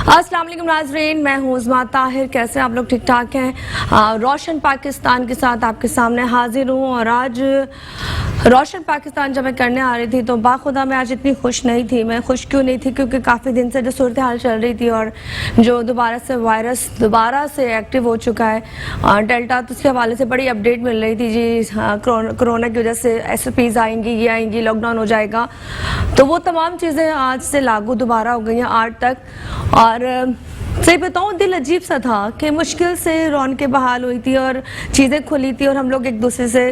अस्सलाम वालेकुम नाज़रीन, मैं हूँ उज़मा ताहिर। कैसे आप लोग? ठीक ठाक हैं। रोशन पाकिस्तान के साथ आपके सामने हाजिर हूँ। और आज रोशन पाकिस्तान जब मैं करने आ रही थी तो बाखुदा मैं आज इतनी खुश नहीं थी। मैं खुश क्यों नहीं थी? क्योंकि काफ़ी दिन से जो सूरत हाल चल रही थी और जो दोबारा से वायरस दोबारा से एक्टिव हो चुका है डेल्टा, तो उसके हवाले से बड़ी अपडेट मिल रही थी जी। कोरोना की वजह से SOPs आएंगी, ये आएंगी, लॉकडाउन हो जाएगा। तो वो तमाम चीज़ें आज से लागू दोबारा हो गई हैं 8 तक। और सही बताऊँ, दिल अजीब सा था कि मुश्किल से रौनकें बहाल हुई थी और चीज़ें खुली थी और हम लोग एक दूसरे से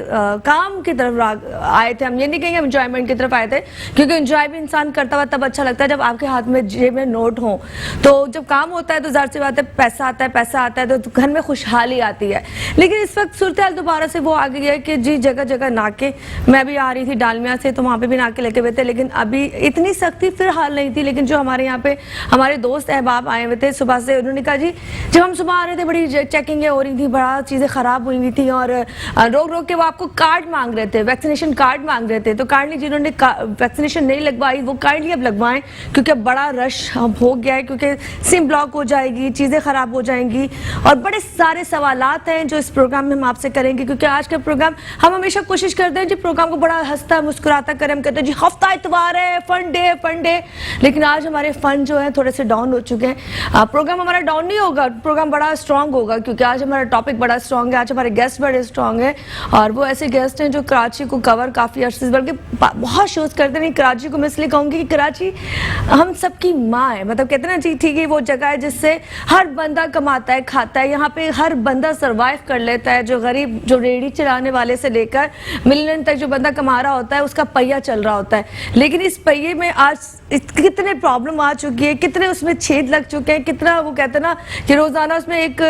काम की तरफ आए थे। हम ये नहीं कहेंगे हम इंजॉयमेंट की तरफ आए थे, क्योंकि इंजॉय भी इंसान करता हुआ तब अच्छा लगता है जब आपके हाथ में जेब में नोट हो। तो जब काम होता है तो ज़ाहिर सी बात है पैसा आता है तो घर में खुशहाली आती है। लेकिन इस वक्त सूरत हाल दोबारा से वो आ गई है कि जी जगह जगह नाके। मैं भी आ रही थी डालमिया से, तो वहाँ पर भी नाके लगे हुए थे, लेकिन अभी इतनी सख्ती फिर हाल नहीं थी। लेकिन जो हमारे यहाँ पे हमारे दोस्त अहबाब आए हुए थे सुबह से, उन्होंने कहा जी जब हम सुबह आ रहे थे बड़ी चेकिंगें हो रही थी, बड़ा चीज़ें ख़राब हुई हुई थी और रोक के वो आपको कार्ड मांग रहे थे, वैक्सीनेशन कार्ड मांग रहे थे। तो काइंडली जिन्होंने वैक्सीनेशन नहीं लगवाई वो काइंडली अब लगवाएं, क्योंकि अब बड़ा रश अब हो गया है, क्योंकि सिम ब्लॉक हो जाएगी, चीज़ें ख़राब हो जाएंगी। और बड़े सारे सवालात हैं जो इस प्रोग्राम में हम आपसे करेंगे, क्योंकि आज का प्रोग्राम हम हमेशा कोशिश करते हैं जी प्रोग्राम को बड़ा हंसता मुस्कुराता करें। हम कहते हैं जी हफ्ता इतवार है, फन डे, लेकिन आज हमारे फन जो है थोड़े से डाउन हो चुके हैं। प्रोग्राम हमारा डाउन नहीं होगा, प्रोग्राम बड़ा स्ट्रांग होगा, क्योंकि आज हमारा टॉपिक बड़ा स्ट्रांग है। आज हमारे गेस्ट बड़े स्ट्रांग हैं और वो ऐसे गेस्ट हैं जो कराची को कवर काफ़ी अर्से से, बल्कि बहुत शोज करते हैं। कराची को मैं इसलिए कहूँगी कि कराची हम सबकी माँ है। मतलब कहते हैं ना जी, ठीक है, वो जगह है जिससे हर बंदा कमाता है, खाता है। यहाँ पे हर बंदा सर्वाइव कर लेता है। जो गरीब, जो रेडी चलाने वाले से लेकर मिलियन तक जो बंदा कमा रहा होता है, उसका पहिया चल रहा होता है। लेकिन इस पहिए में आज कितने प्रॉब्लम आ चुकी है, कितने उसमें छेद लग चुके हैं, कितना वो कहते हैं ना कि रोजाना उसमें एक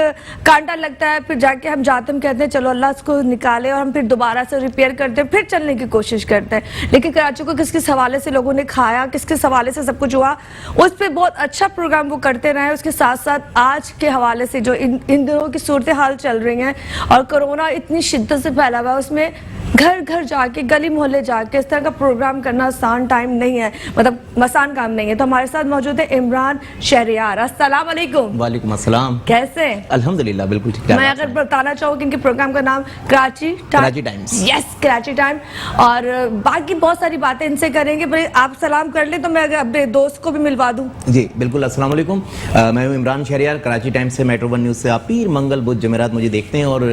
कांटा लगता है, फिर जाके हम जाते हैं कहते हैं चलो अल्लाह उसको निकाले, और हम फिर दोबारा से रिपेयर करते हैं, फिर चलने की कोशिश करते हैं। लेकिन कराची को किस किस हवाले से लोगों ने खाया, किस किस हवाले से सब कुछ हुआ, उस पर बहुत अच्छा प्रोग्राम वो करते रहे। उसके साथ साथ आज के हवाले से जो इन दिनों की सूरत हाल चल रही हैं और कोरोना इतनी शिद्दत से फैला हुआ है, उसमें घर घर जाके, गली मोहल्ले जाके इस तरह का प्रोग्राम करना आसान टाइम नहीं है, मतलब आसान काम नहीं है। तो हमारे साथ मौजूद है इमरान शहरियार। अस्सलाम वालेकुम। वालेकुम अस्सलाम। कैसे? अल्हम्दुलिल्लाह, बिल्कुल ठीक है। मैं अगर बताना चाहूँ कि इनके प्रोग्राम का नाम Karachi times. Yes, Karachi time. और बाकी बहुत सारी बातें इनसे करेंगे, पर आप सलाम कर ले तो मैं अपने दोस्त को भी मिलवा दूँ। जी बिल्कुल, अस्सलाम वालेकुम। मैं हूँ इमरान शहरियार, कराची टाइम्स से, मेट्रो 1 न्यूज़ से। आप पीर मंगल बुध जमेरात मुझे देखते हैं और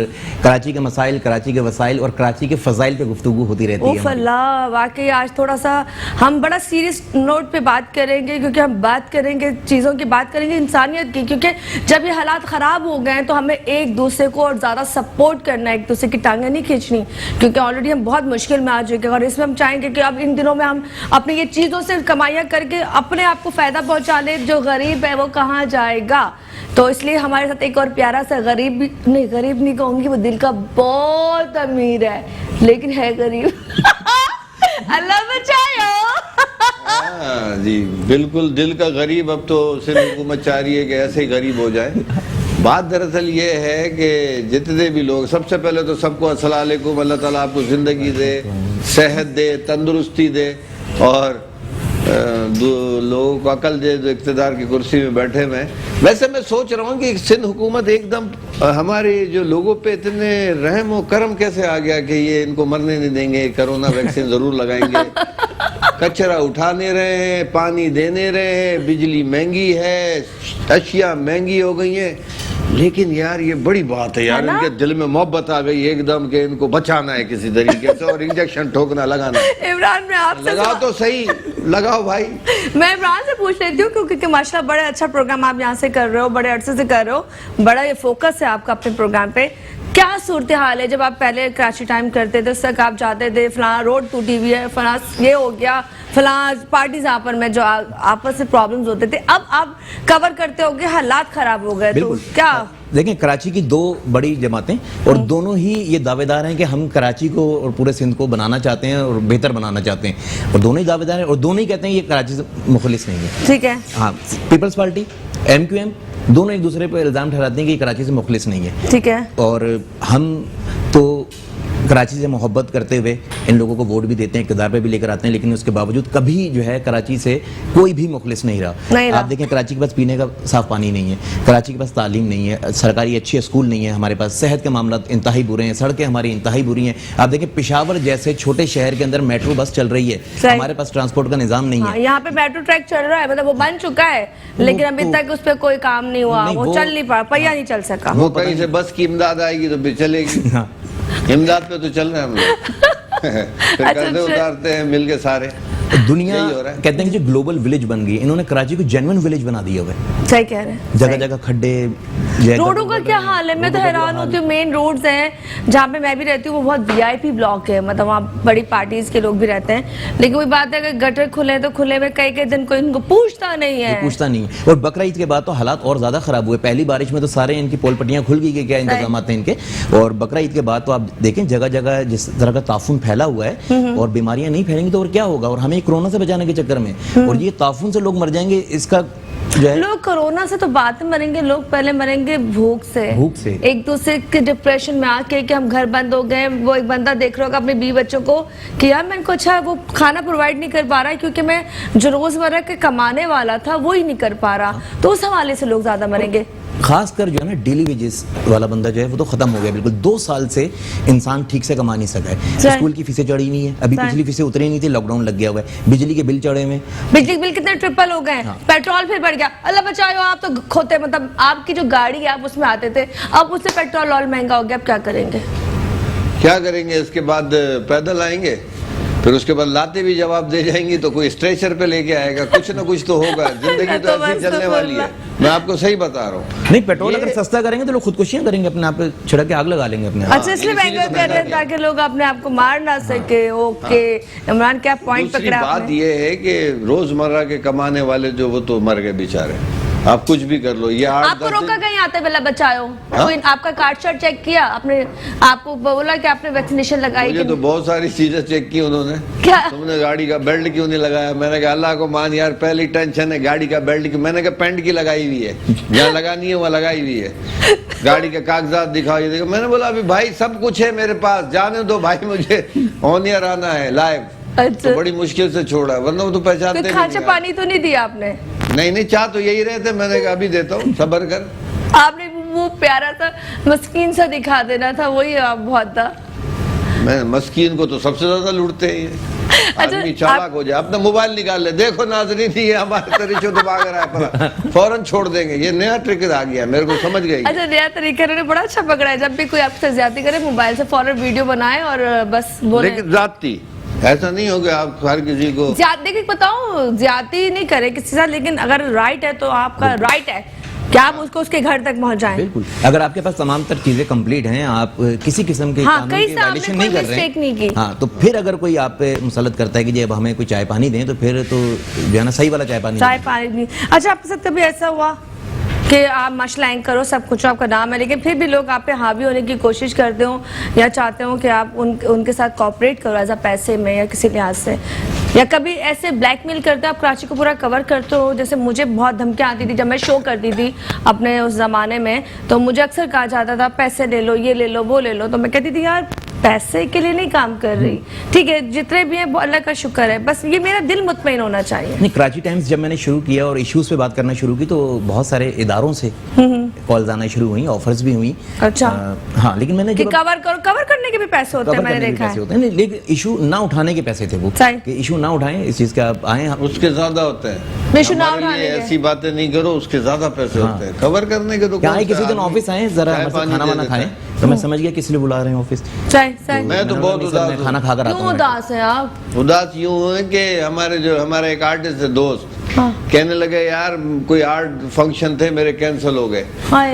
कराची के मसाइल, कराची के वसाइल और कराची के फजाइल पे गुफ्तगू होती रहती है। अल्लाह, वाकई आज थोड़ा सा हम बड़ा सीरियस नोट पे बात करेंगे, क्योंकि हम बात करेंगे चीज़ों की, बात करेंगे इंसानियत की। क्योंकि जब ये हालात ख़राब हो गए तो हमें एक दूसरे को और ज़्यादा सपोर्ट करना है, एक दूसरे की टांगें नहीं खींचनी, क्योंकि ऑलरेडी हम बहुत मुश्किल में आ चुके हैं। और इसमें हम चाहेंगे कि अब इन दिनों में हम अपनी ये चीज़ों से कमाइयाँ करके अपने आप को फ़ायदा पहुँचा ले। जो गरीब है वो कहाँ जाएगा? तो इसलिए हमारे साथ एक और प्यारा सा गरीब नहीं कहूँगी, वो दिल का बहुत अमीर है लेकिन है गरीब। अल्लाह बचाओ। जी बिल्कुल, दिल का गरीब। अब तो सिर्फ हुकूमत चाह रही है कि ऐसे ही गरीब हो जाए। बात दरअसल ये है कि जितने भी लोग, सबसे पहले तो सबको अस्सलाम वालेकुम, अल्लाह ताला आपको ज़िंदगी दे, सेहत दे, तंदुरुस्ती दे और लोगों को अकल दे जो इक़्तिदार की कुर्सी में बैठे हुए। वैसे मैं सोच रहा हूँ कि सिंध हुकूमत एकदम हमारे जो लोगों पे इतने रहम व करम कैसे आ गया कि ये इनको मरने नहीं देंगे, कोरोना वैक्सीन ज़रूर लगाएंगे। कचरा उठा नहीं रहे हैं, पानी दे नहीं रहे हैं, बिजली महंगी है, अशिया महंगी हो गई हैं। लेकिन यार ये बड़ी बात है यार, इनके दिल में मोहब्बत आ गई एकदम कि इनको बचाना है किसी तरीके से और इंजेक्शन ठोकना, लगाना। इमरान, मैं आपसे लगाओ तो सही, लगाओ भाई। मैं इमरान से पूछ लेती हूँ, क्योंकि माशाल्लाह बड़ा अच्छा प्रोग्राम आप यहाँ से कर रहे हो, बड़े अरसे से कर रहे हो, बड़ा ये फोकस है आपका अपने प्रोग्राम पे। क्या सूरत हाल है? जब आप पहले कराची टाइम करते थे उस तक आप जाते थे फलां रोड टूटी हुई है, फलां ये हो गया, फलां पार्टीज आपस में जो आपस में प्रॉब्लम्स होते थे, अब आप कवर करते होगे हालात खराब हो गए, तो क्या? देखें, कराची की 2 बड़ी जमातें और दोनों ही ये दावेदार हैं कि हम कराची को और पूरे सिंध को बनाना चाहते हैं और बेहतर बनाना चाहते हैं, और दोनों ही दावेदार हैं और दोनों ही कहते हैं ये कराची से मुखलिस नहीं है। ठीक है। हाँ, पीपल्स पार्टी, MQM दोनों एक दूसरे पर इल्ज़ाम ठहराते हैं कि कराची से मुखलिस नहीं है। ठीक है। और हम तो कराची से मोहब्बत करते हुए इन लोगों को वोट भी देते हैं, इक़्तिदार पे भी लेकर आते हैं, लेकिन उसके बावजूद कभी जो है कराची से कोई भी मुखलिस नहीं रहा। आप देखें कराची के पास पीने का साफ पानी नहीं है, कराची के पास तालीम नहीं है, सरकारी अच्छे स्कूल नहीं है, हमारे पास सेहत के मामला इंतहाई बुरे हैं, सड़कें हमारी इंतहाई बुरी हैं। आप देखें पेशावर जैसे छोटे शहर के अंदर मेट्रो बस चल रही है, हमारे पास ट्रांसपोर्ट का निज़ाम नहीं है। यहाँ पे मेट्रो ट्रैक चल रहा है, मतलब वो बन चुका है, लेकिन अभी तक उस पर कोई काम नहीं हुआ, वो चल नहीं पा, पहिया नहीं चल सका। वो कहीं से बस की इमदाद आएगी तो फिर चलेगी, इमदाद पे तो चल रहे हैं हम लोग। फिर कर्जे उतारते हैं मिल के सारे। दुनिया कहते हैं कि जो ग्लोबल विलेज बन गई, इन्होंने कराची को जेन्युइन विलेज बना दिया हुआ है। सही कह रहे हैं। जगह जगह खड्डे, रोडों का क्या हाल है? मैं तो हैरान होती हूँ, मेन रोड्स हैं जहाँ पे मैं भी रहती हूँ वो बहुत वीआईपी ब्लॉक है, मतलब वहाँ बड़ी पार्टीज के लोग भी रहते हैं, लेकिन वही बात है कि गटर खुले हैं तो खुले में कई दिन कोई इनको पूछता नहीं है। और बकरा ईद के बाद तो हालात और ज्यादा खराब हुए। पहली बारिश में तो सारे इनकी पोल पट्टियां खुल गई, क्या इंतजाम हैं इनके, और बकरा ईद के बाद तो आप देखें जगह जगह जिस तरह का ताफून फैला हुआ है, और बीमारियां नहीं फैलेंगी तो और क्या होगा, और हमें कोरोना से बचाने के चक्कर में, और ये ताफून से लोग मर जाएंगे, इसका लोग कोरोना से तो बाद में मरेंगे, लोग पहले मरेंगे भूख से एक दूसरे के डिप्रेशन में आके कि हम घर बंद हो गए। वो एक बंदा देख रहा होगा अपने 20 बच्चों को कि यार मैं इनको अच्छा वो खाना प्रोवाइड नहीं कर पा रहा है क्योंकि मैं जो रोजमर्रा के कमाने वाला था वो ही नहीं कर पा रहा, तो उस हवाले से लोग ज्यादा मरेंगे। खासकर जो है ना डेली वेजेस वाला बंदा जो है वो तो खत्म हो गया बिल्कुल। 2 साल से इंसान ठीक से कमा नहीं सका है। स्कूल की फीसें चढ़ी नहीं है, अभी पिछली फीसें उतरी नहीं थी, लॉकडाउन लग गया हुआ है, बिजली के बिल चढ़े हुए, बिजली के बिल कितने ट्रिपल हो गए, पेट्रोल फिर बढ़ गया। अल्लाह बचाओ, आप तो खोते, मतलब आपकी जो गाड़ी है आप उसमें आते थे, अब उससे पेट्रोल और महंगा हो गया, अब क्या करेंगे? क्या करेंगे? इसके बाद पैदल आएंगे, फिर उसके बाद लाते भी जवाब दे जाएंगी, तो कोई स्ट्रेचर पे लेके आएगा, कुछ ना कुछ तो होगा। जिंदगी तो ऐसी चलने वाली है, मैं आपको सही बता रहा हूँ। नहीं, पेट्रोल अगर सस्ता करेंगे तो लोग खुदकुशियां करेंगे, अपने आप पे छिड़क के आग लगा लेंगे अपने। अच्छा, इसलिए महंगा कर रहे हैं ताकि लोग अपने आप को मार ना सके। ओके इमरान, क्या पॉइंट पकड़ा आपने? बात ये है कि रोजमर्रा के कमाने वाले जो वो तो मर गए बेचारे, आप कुछ भी कर लो। ये आपको रोका कहीं आते बेला बचाओ? कोई आपका कार्ड शार्ट चेक किया? आपने आपको बोला कि आपने वैक्सीनेशन लगाई? मुझे तो बहुत सारी चीजें चेक की उन्होंने। क्या? तुमने गाड़ी का बेल्ट क्यों नहीं लगाया? मैंने कहा अल्लाह को मान यार, पहली टेंशन है गाड़ी का बेल्ट की। मैंने कहा पैंट की लगाई हुई है, जहाँ लगानी है वहाँ लगाई हुई है, गाड़ी के कागजात दिखाओ, ये देखो। मैंने बोला अभी भाई सब कुछ है मेरे पास, जाने दो भाई, मुझे ऑन एयर आना है लाइव। अच्छा। तो बड़ी मुश्किल से छोड़ा, वरना वो तो पहचानते नहीं। खांचा पानी तो नहीं दिया आपने? नहीं, चाह तो यही रहे थे। मैंने कहा अभी देता हूँ, सब्र कर। आपने वो प्यारा सा मस्कीन सा दिखा देना था, वही आप बहुत था। मैं मस्कीन को तो सबसे ज्यादा लूटते हैं। आदमी चालाक हो जाए, अपना मोबाइल निकाल ले, देखो नाज़रीन ये हमारे तरीके तो भाग रहा है, पता फौरन छोड़ देंगे। ये नया ट्रिक आ गया, मेरे को समझ गई। अच्छा, नया तरीका इन्होंने बड़ा अच्छा पकड़ा है। जब भी कोई आपसे ज्यादती करे, मोबाइल से फौरन वीडियो बनाए और बस बोले। लेकिन ज्यादती ऐसा नहीं हो गया आप हर किसी को। देखिए बताओ, ज्यादती नहीं करे किसी साथ, लेकिन अगर राइट है तो आपका राइट है कि आप उसको उसके घर तक पहुंचाएं। बिल्कुल, अगर आपके पास तमाम तर चीजें कंप्लीट हैं, आप किसी किस्म के कानून की वायलेशन नहीं कर रहे हैं, हाँ, तो फिर अगर कोई आप पे मुसलत करता है कि जी अब हमें कोई चाय पानी दें, तो फिर तो जो है ना सही वाला चाय पानी नहीं। अच्छा, आपके साथ कभी ऐसा हुआ कि आप मशलाइन करो, सब कुछ आपका नाम है, लेकिन फिर भी लोग आप पे हावी होने की कोशिश करते हो या चाहते हो कि आप उनके साथ कोऑपरेट करो एज अ पैसे में या किसी लिहाज से, या कभी ऐसे ब्लैकमेल करते हो? आप कराची को पूरा कवर करते हो, जैसे मुझे बहुत धमकियाँ आती थी जब मैं शो करती थी अपने उस ज़माने में, तो मुझे अक्सर कहा जाता था पैसे ले लो, ये ले लो, वो ले लो, तो मैं कहती थी यार पैसे के लिए नहीं काम कर रही, ठीक है जितने भी हैं अल्लाह का शुक्र है, बस ये मेरा दिल मुतमईन होना चाहिए। नहीं, कराची टाइम्स जब मैंने शुरू किया और इश्यूज पे बात करना शुरू की तो बहुत सारे इदारों से कॉल्स आना शुरू हुई, ऑफर्स भी हुई। अच्छा। हाँ, लेकिन मैंने कवर करने के भी पैसे होते हैं, मैंने देखा है। लेकिन इशू ना उठाने के पैसे थे वो, कि इशू ना उठाएं, इस चीज का आप आए, उसके ज्यादा होते हैं। इशू ना उठाने के, ऐसी बातें नहीं करो, उसके ज्यादा पैसे होते हैं। कवर करने के तो क्या है, किसी दिन ऑफिस आए जरा खाना वाना खाएं, तो मैं समझ गया किस लिए बुला रहे हैं ऑफिस। मैं तो बहुत उदास खाना खाकर आता हूं। उदास है आप? उदास यूं है कि हमारा एक आर्टिस्ट है दोस्त, कहने लगे यार कोई आर्ट फंक्शन थे मेरे कैंसिल हो गए।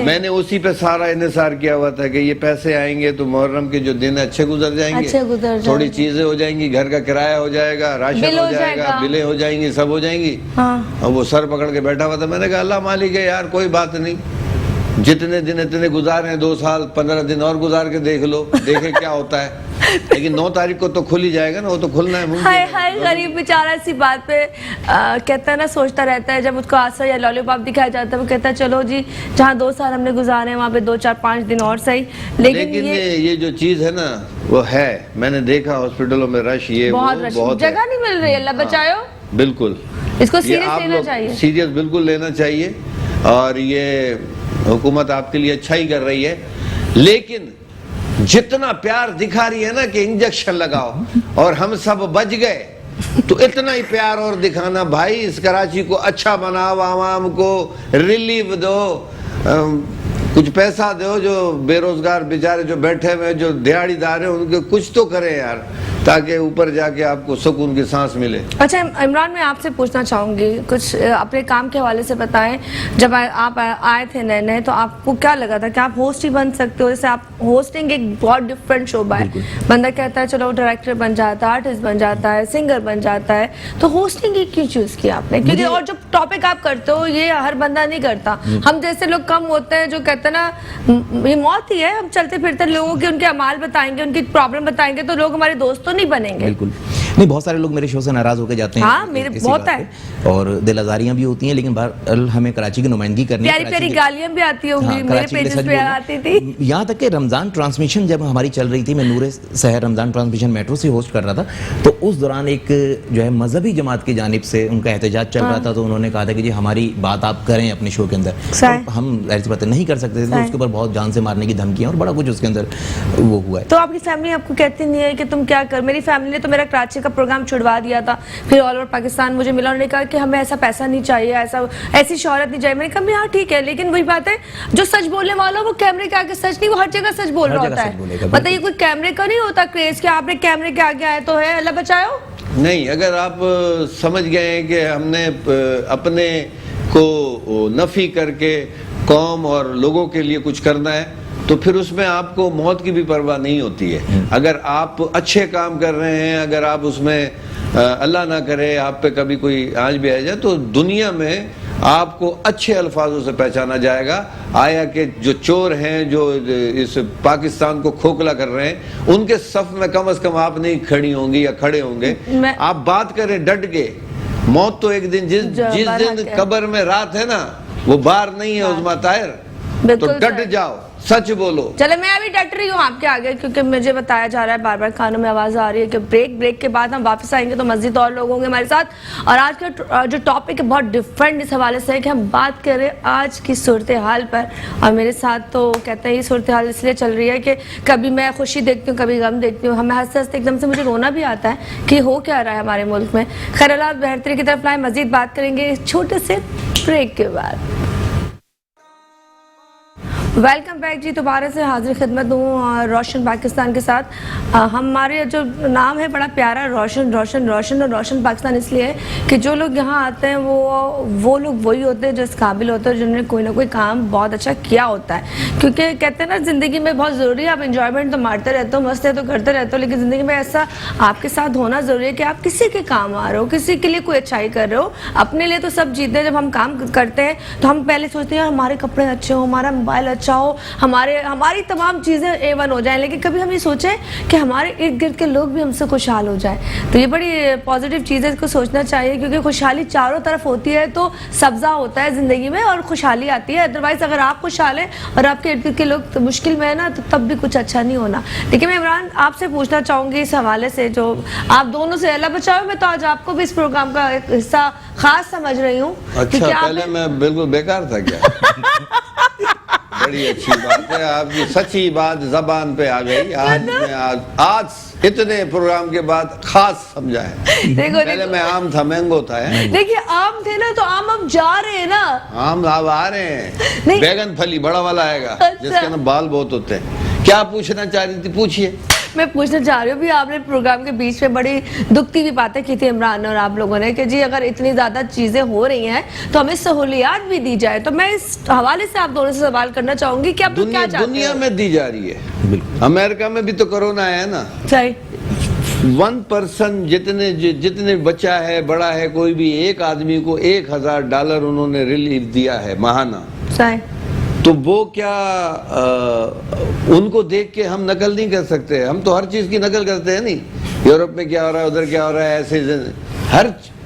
मैंने उसी पे सारा इन्हिसार किया हुआ था कि ये पैसे आएंगे तो मुहर्रम के जो दिन अच्छे गुजर जाएंगे, थोड़ी चीजें हो जाएंगी, घर का किराया हो जाएगा, राशन हो जाएगा, बिलें हो जाएंगी, सब हो जाएंगी। और वो सर पकड़ के बैठा हुआ था। मैंने कहा अल्लाह मालिक है यार, कोई बात नहीं, जितने दिन इतने गुजारे हैं, 2 साल 15 दिन और गुजार के देख लो, देखे क्या होता है। لیکن 9 تاریخ کو تو کھل ہی جائے گا نا, وہ تو کھلنا ہے ممکن ہے. ہر غریب بیچارہ اسی بات پہ کہتا ہے نا, سوچتا رہتا ہے. جب اس کو آسا یا لالی پاپ دکھایا جاتا ہے وہ کہتا ہے چلو جی جہاں 2 سال ہم نے گزارے ہیں وہاں پہ 2 4 5 دن اور صحیح. لیکن یہ جو چیز ہے نا وہ ہے, میں نے دیکھا ہاسپٹلوں میں رش, یہ بہت جگہ نہیں مل رہی, اللہ بچائو. بالکل اس کو سیریس لینا چاہیے, سیریس بالکل لینا چاہیے. اور یہ حکومت آپ کے لیے اچھا ہی کر رہی ہے, لیکن جتنا پیار دکھا رہی ہے نا کہ انجیکشن لگاؤ اور ہم سب بچ گئے, تو اتنا ہی پیار اور دکھانا بھائی. اس کراچی کو اچھا بناؤ, عوام کو ریلیف دو, کچھ پیسہ دو. جو بے روزگار بیچارے جو بیٹھے ہوئے جو دیہڑی دار ہیں ان کے کچھ تو کریں یار, تاکہ اوپر جا کے آپ کو سکون کی سانس ملے. اچھا عمران, میں آپ سے پوچھنا چاہوں گی کچھ اپنے کام کے حوالے سے بتائیں. جب آپ آئے تھے نئے نئے تو آپ کو کیا لگا تھا کہ آپ ہوسٹ ہی بن سکتے ہو؟ جیسے آپ ہوسٹنگ ایک بہت ڈفرینٹ شعبہ ہے, بندہ کہتا ہے چلو ڈائریکٹر بن جاتا ہے, آرٹسٹ بن جاتا ہے, سنگر بن جاتا ہے, تو ہوسٹنگ ہی کیوں چوز کیا آپ نے؟ کیونکہ اور جو ٹاپک آپ کرتے ہو یہ ہر بندہ نہیں کرتا. ہم جیسے لوگ کم ہوتے ہیں جو کہتے ہیں نا یہ موت ہی ہے, ہم چلتے پھرتے لوگوں کے ان کے اعمال بتائیں گے, ان کی پرابلم بتائیں گے تو لوگ ہمارے دوست تو نہیں بنیں گے. بالکل نہیں, بہت سارے لوگ میرے شو سے ناراض ہو کے جاتے ہیں. ہاں میرے بہت ہے, اور دل آزاریاں بھی ہوتی ہیں, لیکن بہرحال ہمیں کراچی کی نمائندگی کرنی ہے. پیاری پیاری گالیاں بھی آتی ہوں گی, میرے پیجز پہ آتی تھی. یہاں تک کہ رمضان ٹرانسمیشن جب ہماری چل رہی تھی, میں نور سحر رمضان ٹرانسمیشن میٹرو سے ہوسٹ کر رہا تھا, تو اس دوران ایک جو ہے مذہبی جماعت کی جانب سے ان کا احتجاج چل رہا تھا, تو انہوں نے کہا تھا کہ جی ہماری بات آپ کریں اپنے شو کے اندر. ہم ایسی باتیں نہیں کر سکتے تھے, اس کے اوپر بہت جان سے مارنے کی دھمکیاں اور بڑا کچھ اس کے اندر وہ ہوا ہے. تو آپ کی فیملی آپ کو کہتی نہیں ہے کہ تم کیا کر؟ میری فیملی نے تو میرا کراچی کا پروگرام چھڑوا دیا تھا, پھر آل اوور پاکستان مجھے ملا, انہوں نے کہا کہ ہمیں ایسا پیسہ نہیں چاہیے, ایسی شہرت نہیں چاہیے. میں نے کہا ہاں ٹھیک ہے, لیکن وہی بات ہے جو سچ بولنے والا وہ کیمرے کے آگے سچ نہیں, وہ ہر جگہ سچ بول رہا ہوتا ہے. پتہ یہ کوئی کیمرے کا نہیں ہوتا کریز کہ آپ نے کیمرے کے آگے آئے تو ہے, اللہ بچاؤ. نہیں, اگر آپ سمجھ گئے ہیں کہ ہم نے اپنے کو نفی کر کے قوم اور لوگوں کے لیے کچھ کرنا ہے, تو پھر اس میں آپ کو موت کی بھی پرواہ نہیں ہوتی ہے. اگر آپ اچھے کام کر رہے ہیں, اگر آپ اس میں اللہ نہ کرے آپ پہ کبھی کوئی آنچ بھی آ جائے, تو دنیا میں آپ کو اچھے الفاظوں سے پہچانا جائے گا. آیا کہ جو چور ہیں, جو اس پاکستان کو کھوکھلا کر رہے ہیں, ان کے صف میں کم از کم آپ نہیں کھڑی ہوں گی یا کھڑے ہوں گے. آپ بات کریں ڈٹ کے. موت تو ایک دن جس دن قبر میں رات ہے نا, وہ بار نہیں ہے عظمیٰ طاہر, تو ڈٹ جاؤ, سچ بولو. چلے میں ابھی ڈٹ رہی ہوں آپ کے آگے, کیونکہ مجھے بتایا جا رہا ہے بار بار کانوں میں آواز آ رہی ہے کہ بریک کے بعد ہم واپس آئیں گے تو مزید اور لوگ ہوں گے ہمارے ساتھ. اور آج کا جو ٹاپک ہے بہت ڈفرینٹ اس حوالے سے ہے کہ ہم بات کریں آج کی صورتحال پر. اور میرے ساتھ تو کہتے ہیں یہ صورتحال اس لیے چل رہی ہے کہ کبھی میں خوشی دیکھتی ہوں, کبھی غم دیکھتی ہوں, ہمیں ہنستے ہنستے ایک دم سے مجھے رونا بھی آتا ہے کہ ہو کیا رہا ہے ہمارے ملک میں. خیر اللہ بہتری کی طرف لائیں, مزید بات کریں گے چھوٹے سے بریک کے بعد. ویلکم بیک جی, دوبارہ سے حاضر خدمت ہوں روشن پاکستان کے ساتھ. ہمارے جو نام ہے بڑا پیارا, روشن روشن روشن, اور روشن پاکستان اس لیے ہے کہ جو لوگ یہاں آتے ہیں وہ لوگ وہی ہوتے ہیں جو اس قابل ہوتے ہیں, جنہوں نے کوئی نہ کوئی کام بہت اچھا کیا ہوتا ہے. کیونکہ کہتے ہیں نا زندگی میں بہت ضروری ہے, آپ انجوائمنٹ تو مارتے رہتے ہو, مستی تو کرتے رہتے ہو, لیکن زندگی میں ایسا آپ کے ساتھ ہونا ضروری ہے کہ آپ کسی کے کام آ رہے ہو, کسی کے لیے کوئی اچھائی کر رہے ہو. اپنے لیے تو سب جیتے ہیں, جب ہم کام کرتے ہیں تو ہم پہلے سوچتے ہیں ہمارے کپڑے اچھے ہوں, ہمارا موبائل اچھا ہو, ہماری تمام چیزیں A1 ہو جائیں, لیکن کبھی ہم یہ سوچیں کہ ہمارے ارد گرد کے لوگ بھی ہم سے خوشحال ہو جائیں. تو یہ بڑی پازیٹیو چیز ہے, اس کو سوچنا چاہیے, کیونکہ خوشحالی چاروں طرف ہوتی ہے تو سبزہ ہوتا ہے زندگی میں اور خوشحالی آتی ہے. ادروائز اگر آپ خوشحال ہیں اور آپ کے ارد گرد کے لوگ مشکل میں ہیں نا, تو تب بھی کچھ اچھا نہیں ہونا. لیکن میں عمران آپ سے پوچھنا چاہوں گی اس حوالے سے, جو آپ دونوں سے اللہ بچاؤ, میں تو آج آپ کو بھی اس پروگرام کا ایک حصہ خاص سمجھ رہی ہوں. اچھا, پہلے میں بالکل بیکار تھا کیا؟ بڑی اچھی بات ہے, آپ کی سچی بات زبان پہ آ گئی. آج اتنے پروگرام کے بعد خاص سمجھا ہے. پہلے میں عام تھا, مینگو تھا. دیکھیے عام تھے نا, تو عام اب جا رہے ہیں نا, عام اب آ رہے ہیں. بیگن پھلی بڑا والا آئے گا جس کے نا بال بہت ہوتے ہیں. کیا پوچھنا چاہ رہی تھی, پوچھیے. میں پوچھنا چاہ رہی ہوں بھی, آپ نے پروگرام کے بیچ میں بڑی دکھتی بھی باتیں کی تھی عمران اور آپ لوگوں نے, کہ جی اگر اتنی زیادہ چیزیں ہو رہی ہیں تو ہمیں سہولیات بھی دی جائے. تو میں اس حوالے سے آپ دونوں سے سوال کرنا چاہوں گی کہ آپ کیا چاہتے ہیں؟ دنیا میں دی جا رہی ہے. امریکہ میں بھی تو کرونا ہے نا. صحیح. 1% جتنے بچہ ہے بڑا ہے کوئی بھی, ایک آدمی کو $1000 انہوں نے ریلیف دیا ہے ماہانہ. صحیح. تو وہ کیا ان کو دیکھ کے ہم نقل نہیں کر سکتے؟ ہم تو ہر چیز کی نقل کرتے ہیں نہیں، یورپ میں کیا ہو رہا ہے، ادھر کیا ہو رہا ہے، ایسے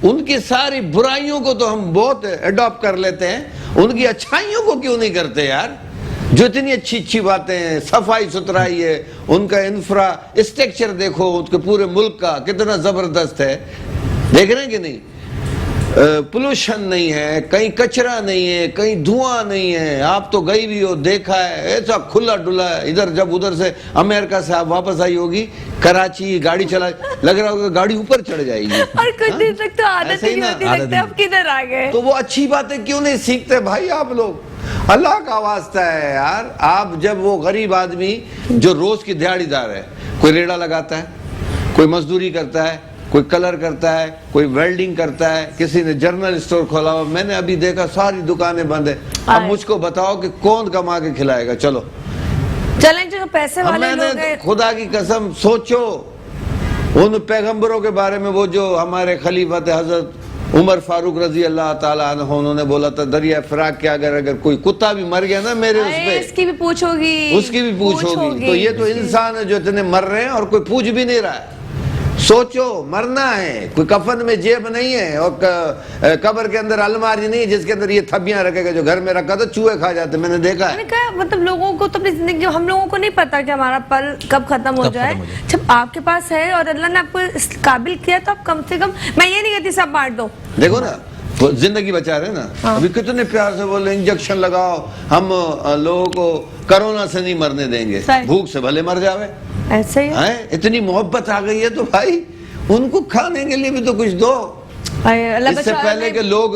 ان کی ساری برائیوں کو تو ہم بہت اڈاپٹ کر لیتے ہیں، ان کی اچھائیوں کو کیوں نہیں کرتے یار؟ جو اتنی اچھی اچھی باتیں ہیں، صفائی ستھرائی ہے، ان کا انفراسٹرکچر دیکھو، اس کے پورے ملک کا کتنا زبردست ہے، دیکھ رہے ہیں کہ نہیں؟ پولوشن نہیں ہے، کہیں کچرا نہیں ہے، کہیں دھواں نہیں ہے. آپ تو گئی بھی ہو، دیکھا ہے، ایسا کھلا ڈلا ہے. ادھر جب ادھر سے امریکہ سے آپ واپس آئی ہوگی، کراچی گاڑی چلا، لگ رہا ہوگا گاڑی اوپر چڑھ جائے گی، اور کچھ دن تک تو عادت ہی نہیں ہوتی، لگتا ہے اب کدھر آ گئے. تو وہ اچھی باتیں کیوں نہیں سیکھتے بھائی آپ لوگ؟ اللہ کا واسطہ ہے یار. آپ جب وہ غریب آدمی جو روز کی دیہڑی دار ہے، کوئی ریڑا لگاتا ہے، کوئی مزدوری کرتا ہے، کوئی کلر کرتا ہے، کوئی ویلڈنگ کرتا ہے، کسی نے جرنل اسٹور کھولا ہوا، میں نے ابھی دیکھا ساری دکانیں بند ہیں. اب مجھ کو بتاؤ کہ کون کما کے کھلائے گا؟ چلو چلیں جو پیسے والے لوگ ہیں. خدا کی قسم سوچو ان پیغمبروں کے بارے میں، وہ جو ہمارے خلیفت حضرت عمر فاروق رضی اللہ تعالیٰ عنہ، انہوں نے بولا تھا دریا فراق کے اگر کوئی کتا بھی مر گیا نا میرے اس پہ، اس کی بھی پوچھو گی، اس کی بھی پوچھو گی. تو یہ تو انسان ہے جو اتنے مر رہے ہیں اور کوئی پوچھ بھی نہیں رہا ہے. سوچو مرنا ہے، کوئی کفن میں جیب نہیں ہے اور قبر کے اندر الماری نہیں ہے جس کے اندر یہ تھبیاں رکھے گا جو گھر میں رکھا تو چوہے کھا جاتے. میں نے دیکھا ہے. مطلب لوگوں کو تو اپنی زندگی، ہم لوگوں کو نہیں پتا کہ ہمارا پل کب ختم ہو جائے. جب آپ کے پاس ہے اور اللہ نے آپ کو اس قابل کیا تو آپ کم سے کم، میں یہ نہیں کہتی سب بانٹ دو. دیکھو نا وہ زندگی بچا رہے نا. ابھی کتنے پیار سے بولے انجیکشن لگاؤ، ہم لوگوں کو کرونا سے نہیں مرنے دیں گے، بھوک سے بھلے مر جاوے. ایسے ہی اتنی محبت آ گئی ہے تو بھائی ان کو کھانے کے لیے بھی تو کچھ دو. اس سے پہلے کہ لوگ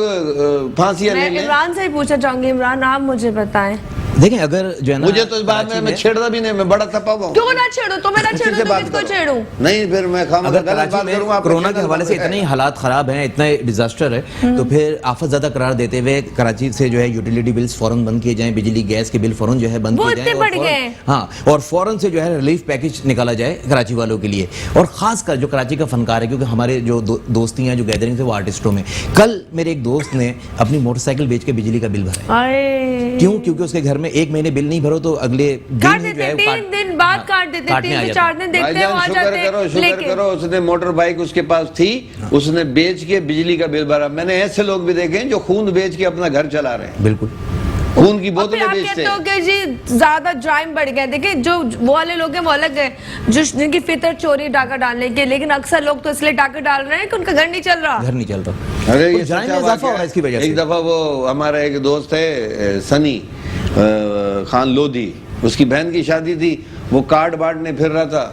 پھانسیاں لے لیں. عمران سے ہی پوچھنا چاہوں گی. عمران آپ مجھے بتائیں. دیکھیں اگر جو ہے نا، مجھے تو اس بات میں چھیڑنا بھی نہیں، میں بڑا تپا ہوا ہوں. کیوں نہ چھیڑو؟ تو میں نہ چھیڑوں تو کس کو چھیڑوں؟ نہیں پھر میں اگر کراچی میں کرونا کے حوالے سے اتنے حالات خراب ہیں، اتنا ڈیزاسٹر ہے، تو پھر آفت زدہ قرار دیتے ہوئے کراچی سے جو ہے یوٹیلیٹی بلز فوراً بند کیے جائیں، بجلی گیس کے بل فوراً جو ہے بند کیے جائیں، ہاں، اور فوراً سے جو ہے ریلیف پیکج نکالا جائے کراچی والوں کے لیے. اور خاص کر جو کراچی کا فنکار ہے، کیونکہ ہمارے جو دوستی ہیں، جو گیدرنگ ہے وہ آرٹسٹوں میں. کل میرے ایک دوست نے اپنی موٹر سائیکل بیچ کے بجلی کا بل بھرا. کیوں؟ کیونکہ اس کے گھر میں ایک مہینے بل نہیں بھرو تو اگلے تین دن بعد کاٹ دیتے، 3 سے 4 دن دیکھتے ہیں آ جاتے ہیں. شکر کرو اس نے موٹر بائیک اس کے پاس تھی، اس نے بیچ کے بجلی کا بل بھرا. میں نے ایسے لوگ بھی دیکھے ہیں جو خون بیچ کے اپنا گھر چلا رہے ہیں. بالکل خون کی بوتلیں بیچتے ہیں. کہ جی زیادہ جرائم بڑھ گئے. دیکھیں جو وہ والے لوگ ہیں وہ الگ ہیں جن کی فطر چوری ڈاکہ ڈالنے کے، لیکن اکثر لوگ تو اس لیے ڈاکہ ڈال رہے ہیں کہ ان کا گھر نہیں چل رہا. ارے یہ جرائم میں اضافہ ہو رہا ہے اس کی وجہ سے. ایک دفعہ وہ ہمارا ایک دوست ہے سنی خان لودھی، اس کی بہن کی شادی تھی، وہ کارڈ بانٹنے پھر رہا تھا،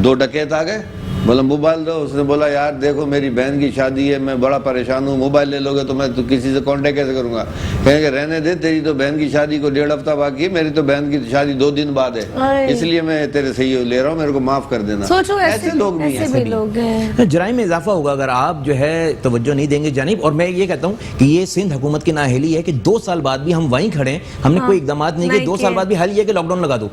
2 ڈکیت آ گئے، بولا موبائل دو. اس نے بولا یار دیکھو میری بہن کی شادی ہے، میں بڑا پریشان ہوں، موبائل لے لو گے تو میں تو کسی سے کانٹیکٹ کیسے کروں گا؟ کہیں گے رہنے دے، تیری تو بہن کی شادی کو 1.5 ہفتہ باقی ہے، میری تو بہن کی شادی 2 دن بعد ہے، اس لیے میں تیرے سے یہ لے رہا ہوں، میرے کو معاف کر دینا. سوچو ایسے لوگ بھی ہیں. جرائم میں اضافہ ہوگا اگر آپ جو ہے توجہ نہیں دیں گے جانب. اور میں یہ کہتا ہوں کہ یہ سندھ حکومت کی نااہلی ہے کہ 2 سال بعد بھی ہم وہیں کھڑے ہیں، ہم نے کوئی اقدامات نہیں کیے. 2 سال بعد بھی حل یہ کہ لاک ڈاؤن لگا دو.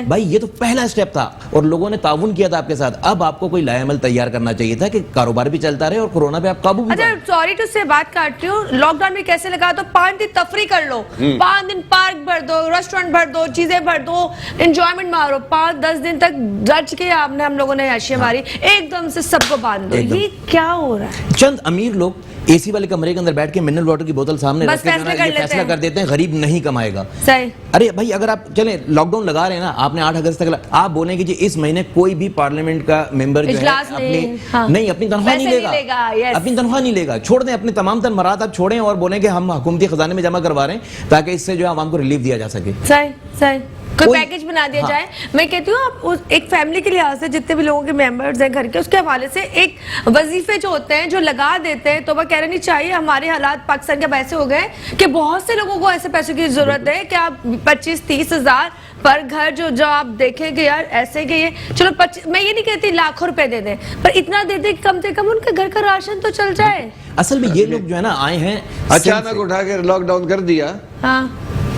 بھائی یہ تو پہلا اسٹیپ تھا اور لوگوں نے تعاون کیا تھا آپ کے ساتھ. اب آپ کو کوئی لائے عمل تیار کرنا چاہیے تھا کہ کاروبار بھی چلتا رہے اور کورونا پہ آپ قابو بھی. اچھا سوری ٹو سے بات کاٹتی ہوں، لاک ڈاؤن بھی کیسے لگا دو، 5 دن تفریح کر لو، 5 دن پارک بھر دو، ریسٹورنٹ بھر دو، چیزیں بھر دو، انجوائمنٹ مارو. 5-10 دن تک رچ کے آپ نے، ہم لوگوں نے عیاشیاں ماری، ایک دم سے سب کو باندھ دو. یہ کیا ہو رہا ہے؟ چند امیر لوگ اے سی والے کمرے کے اندر بیٹھ کے منرل واٹر کی بوتل سامنے رکھ کے فیصلہ کر دیتے ہیں غریب نہیں کمائے گا. صحیح. ارے بھائی اگر آپ چلیں لاک ڈاؤن لگا رہے ہیں نا، آپ نے 8 اگست تک آپ بولیں کہ جی اس مہینے کوئی بھی پارلیمنٹ کا ممبر جو ہے اپنی تنخواہ نہیں لے گا، اپنی تنخواہ نہیں لے گا. چھوڑ دیں اپنے تمام تر مراد آپ چھوڑیں اور بولیں کہ ہم حکومتی خزانے میں جمع کروا رہے ہیں تاکہ اس سے جو ہے عوام کو ریلیف دیا جا سکے. صحیح کوئی پیکج بنا دیا جائے. میں کہتی ہوں آپ ایک فیملی کے لحاظ سے جتنے بھی لوگوں کے ممبرز ہیں گھر کے، اس کے حوالے سے ایک وظیفے جو ہوتے ہیں جو لگا دیتے ہیں. تو وہ کہہ رہی چاہیے، ہمارے حالات پاکستان کے ایسے ہو گئے کہ بہت سے لوگوں کو ایسے پیسوں کی ضرورت ہے کہ آپ 25-30 ہزار پر گھر جو آپ دیکھیں گے یار ایسے کہ یہ چلو میں یہ نہیں کہتی لاکھوں روپے دے دیں، پر اتنا دے دیں کہ کم سے کم ان کے گھر کا راشن تو چل جائے. اصل میں یہ لوگ جو ہے نا آئے ہیں اچانک اٹھا کے لاک ڈاؤن کر دیا. ہاں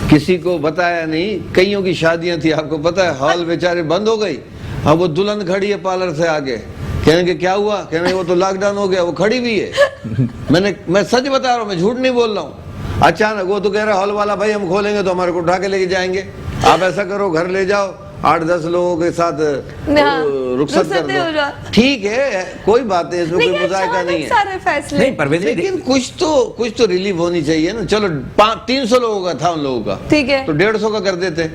کسی کو بتایا نہیں. کئیوں کی شادیاں تھی آپ کو پتا ہے، ہال بیچارے بند ہو گئی. اب وہ دلہن کھڑی ہے پارلر سے آگے، کہنے کہ کیا ہوا؟ کہنے وہ تو لاک ڈاؤن ہو گیا، وہ کھڑی بھی ہے. میں سچ بتا رہا ہوں، میں جھوٹ نہیں بول رہا ہوں. अचानक वो तो कह रहा है हॉल वाला भाई हम खोलेंगे तो हमारे को उठा के लेके जाएंगे, आप ऐसा करो घर ले जाओ 8-10 लोगों के साथ रुखसत कर दो, ठीक है कोई बात नहीं, इसमें कोई मुजाहिदा नहीं है। सारे फैसले नहीं परवेज भाई, लेकिन कुछ तो रिलीफ होनी चाहिए ना। चलो 300 लोगों का था उन लोगों का, ठीक है, तो 150 का कर देते,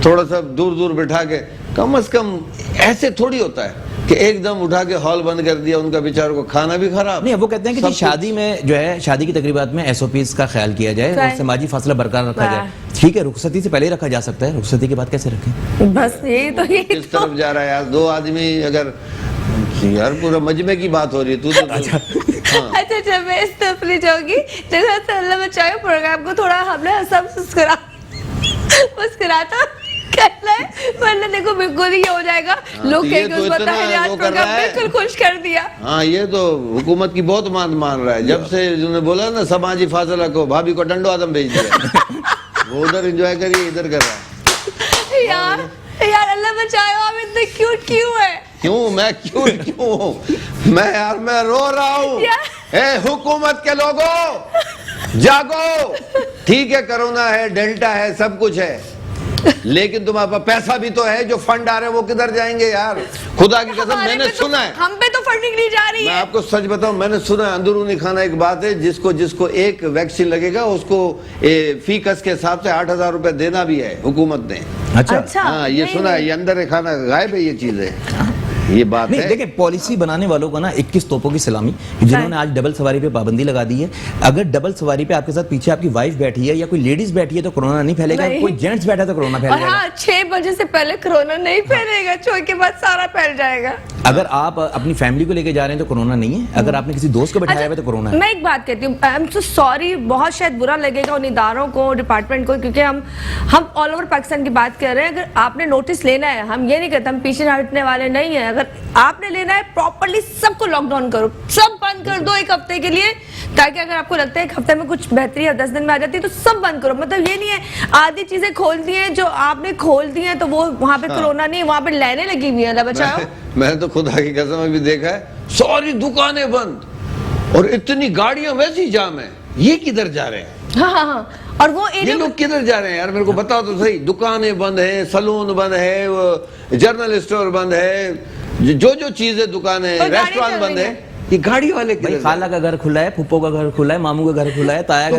थोड़ा सा दूर दूर बिठा के। कम से कम ऐसे थोड़ी होता है कि एकदम उठा के हॉल बंद कर दिया, उनका बेचारों को खाना भी खराब। नहीं वो कहते हैं कि शादी में जो है, शादी की तकरीबात में SOPs का ख्याल किया जाए और समाजी फासला बरकरार रखा जाए। ठीक है, रुखसती से पहले रखा जा सकता है, रुखसती के बाद कैसे रखें? बस यही तो किस तरफ जा रहा है यार, 2 आदमी अगर यार पूरा मजमे की बात हो रही है, तू तो अच्छा अच्छा मैं इस तरफ ले जाऊंगी। जैसे अल्लाह बचाए प्रोग्राम को थोड़ा हमने हंसा मुस्कुराता करना है, वरना देखो बिल्कुल ही हो जाएगा, लोग कहेंगे उस बता है आज प्रोग्राम बिल्कुल खुश कर दिया। हाँ ये तो हुकूमत की बहुत मान रहा है, जब से उन्होंने बोला ना समाजी फासला को, भाभी को टंडो आदम भेज दिया, वो उधर एंजॉय करिए, इधर कर रहा है। यार अल्लाह बचाए, आप इतने क्यूट क्यों है? क्यों मैं क्यूट क्यों हूँ मैं यार, मैं रो रहा हूँ। ए हुकूमत के लोगों जागो, ठीक है कोरोना है, डेल्टा है, सब कुछ है, लेकिन तुम्हारे पास पैसा भी तो है, जो फंड आ रहे हैं वो किधर जाएंगे यार? खुदा की कसम मैंने सुना है, हम पे तो फंडिंग नहीं जा रही है। मैं आपको सच बताऊं, मैंने सुना है अंदरूनी खाना एक बात है, जिसको एक वैक्सीन लगेगा उसको फी कस के हिसाब से 8,000 रुपए देना भी है हुकूमत ने। अच्छा हाँ ये सुना है, ये अंदर खाना गायब है, ये चीज है, ये बात नहीं है। देखिए पॉलिसी बनाने वालों को ना 21 तोपों की सलामी, जिन्होंने आज डबल सवारी पे पाबंदी लगा दी है। अगर डबल सवारी पे आपके साथ पीछे आपकी वाइफ बैठी है या कोई लेडीज बैठी है तो कोरोना नहीं फैलेगा, कोई जेंट्स बैठा है तो कोरोना फैलेगा। हाँ 6 बजे से पहले कोरोना नहीं फैलेगा, 6 के बाद सारा फैल जाएगा। अगर आप अपनी फैमिली को लेके जा रहे हैं तो कोरोना नहीं है, अगर आपने किसी दोस्त को बैठाया हुआ है तो कोरोना है। मैं एक बात कहती हूँ, आई एम सो सॉरी, बहुत शायद बुरा लगेगा उन इदारों को, डिपार्टमेंट को, क्योंकि हम ऑल ओवर पाकिस्तान की बात कर रहे हैं। अगर आपने नोटिस लेना है, हम ये नहीं कहते, हम पीछे हटने वाले नहीं है, अगर आपने लेना है प्रॉपर्ली सबको लॉकडाउन करो, सब बंद कर दो 1 हफ्ते के लिए, ताकि अगर आपको लगता है 1 हफ्ते में कुछ बेहतरी या 10 दिन में आ जाती है तो सब बंद करो। मतलब ये नहीं है आधी चीजें खोल दी हैं, जो आपने खोल दी हैं तो वो वहां पे कोरोना नहीं है, वहां पे लाइनें लगी हुई है। बचाओ, मैंने तो खुदा की कसम अभी देखा है, सारी दुकानें बंद और इतनी गाड़ियां वैसी जाम है, ये किधर जा रहे हैं? हाँ और वो ये लोग किधर जा रहे हैं यार, मेरे को बताओ तो सही। दुकानें बंद है, सलून बंद है, जनरल स्टोर बंद है, जो चीजें दुकानें, रेस्टोरेंट बंद है, ये गाड़ी वाले भाई खाला का घर खुला है, फुप्पो का घर खुला है, मामू का घर खुला है, ताया का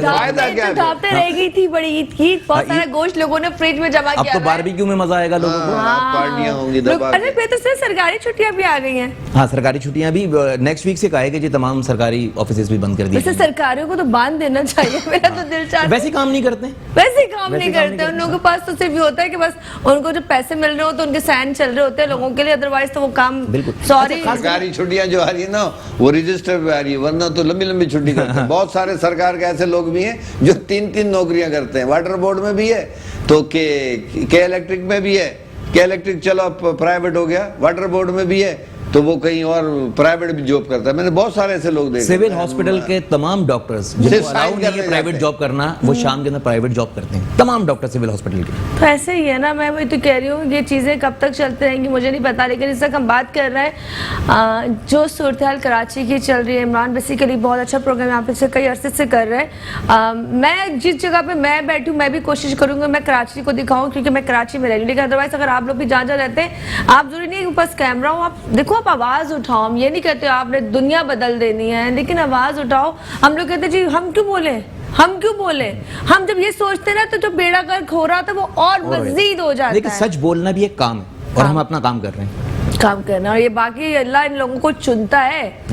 घर। धापते रह गई थी बड़ी ईद की, बहुत सारा गोश्त लोगों ने फ्रिज में जमा किया। अब तो बारबेक्यू में मजा आएगा लोगों को। पार्टियां होंगी। अरे बेहतर से सरकारी छुट्टियां भी आ गई हैं। हाँ सरकारी छुट्टियां भी नेक्स्ट वीक से कहा है कि जी तमाम सरकारी ऑफिस भी बंद कर दिए। वैसे सरकारियों को तो बांध देना चाहिए, मेरा तो दिल चाहता है। वैसे काम नहीं करते, वैसे काम नहीं करते, उन लोगों के पास तो सिर्फ ये होता है कि बस उनको जो पैसे मिल रहे हो तो उनके साइन चल रहे होते हैं लोगों के लिए, अदरवाइज तो वो काम बिल्कुल। सॉरी। सरकारी छुट्टियां जो आ रही है ना वो रजिस्टर पे आ रही है, वरना तो लंबी लंबी छुट्टी करते हैं। बहुत सारे सरकार के ऐसे लोग भी हैं जो 3-3 नौकरियां करते हैं। वाटर बोर्ड में भी है तो के इलेक्ट्रिक में भी है, के इलेक्ट्रिक चलो अब प्राइवेट हो गया, वाटर बोर्ड में भी है तो वो कहीं और प्राइवेट भी जॉब करता है। मैंने बहुत सारे ऐसे लोग देखे। सिविल हॉस्पिटल के तमाम डॉक्टर्स जिनको अलाउ नहीं है प्राइवेट जॉब करना, वो शाम के अंदर प्राइवेट जॉब करते हैं, तमाम डॉक्टर सिविल हॉस्पिटल के। तो ऐसे ही है ना, मैं वही तो कह रही हूँ, ये चीज़ें कब तक चलते रहेंगी मुझे नहीं पता, लेकिन इस तक हम बात कर रहे हैं जो सूरत हाल कराची की चल रही है। इमरान बेसिकली बहुत अच्छा प्रोग्राम यहाँ पे से कई अरसे से कर रहे हैं। मैं जिस जगह पे मैं बैठी हूँ मैं भी कोशिश करूँगी मैं कराची को दिखाऊँ, क्योंकि मैं कराची में रही हूँ, लेकिन अदरवाइज अगर आप लोग भी जहाँ जहाँ रहते हैं, आप जरूरी नहीं बस कैमरा हो, आप देखो, आप आवाज़ उठाओ। हम ये नहीं कहते आपने दुनिया बदल देनी है, लेकिन आवाज़ उठाओ। हम लोग कहते जी हम क्यों बोले, हम जब ये सोचते ना तो जो बेड़ा गर्क हो रहा था वो और मजीद हो जाता है। लेकिन सच बोलना भी एक काम है और हम अपना काम कर रहे हैं, काम करना। और ये बाकी अल्लाह इन लोगों को चुनता है,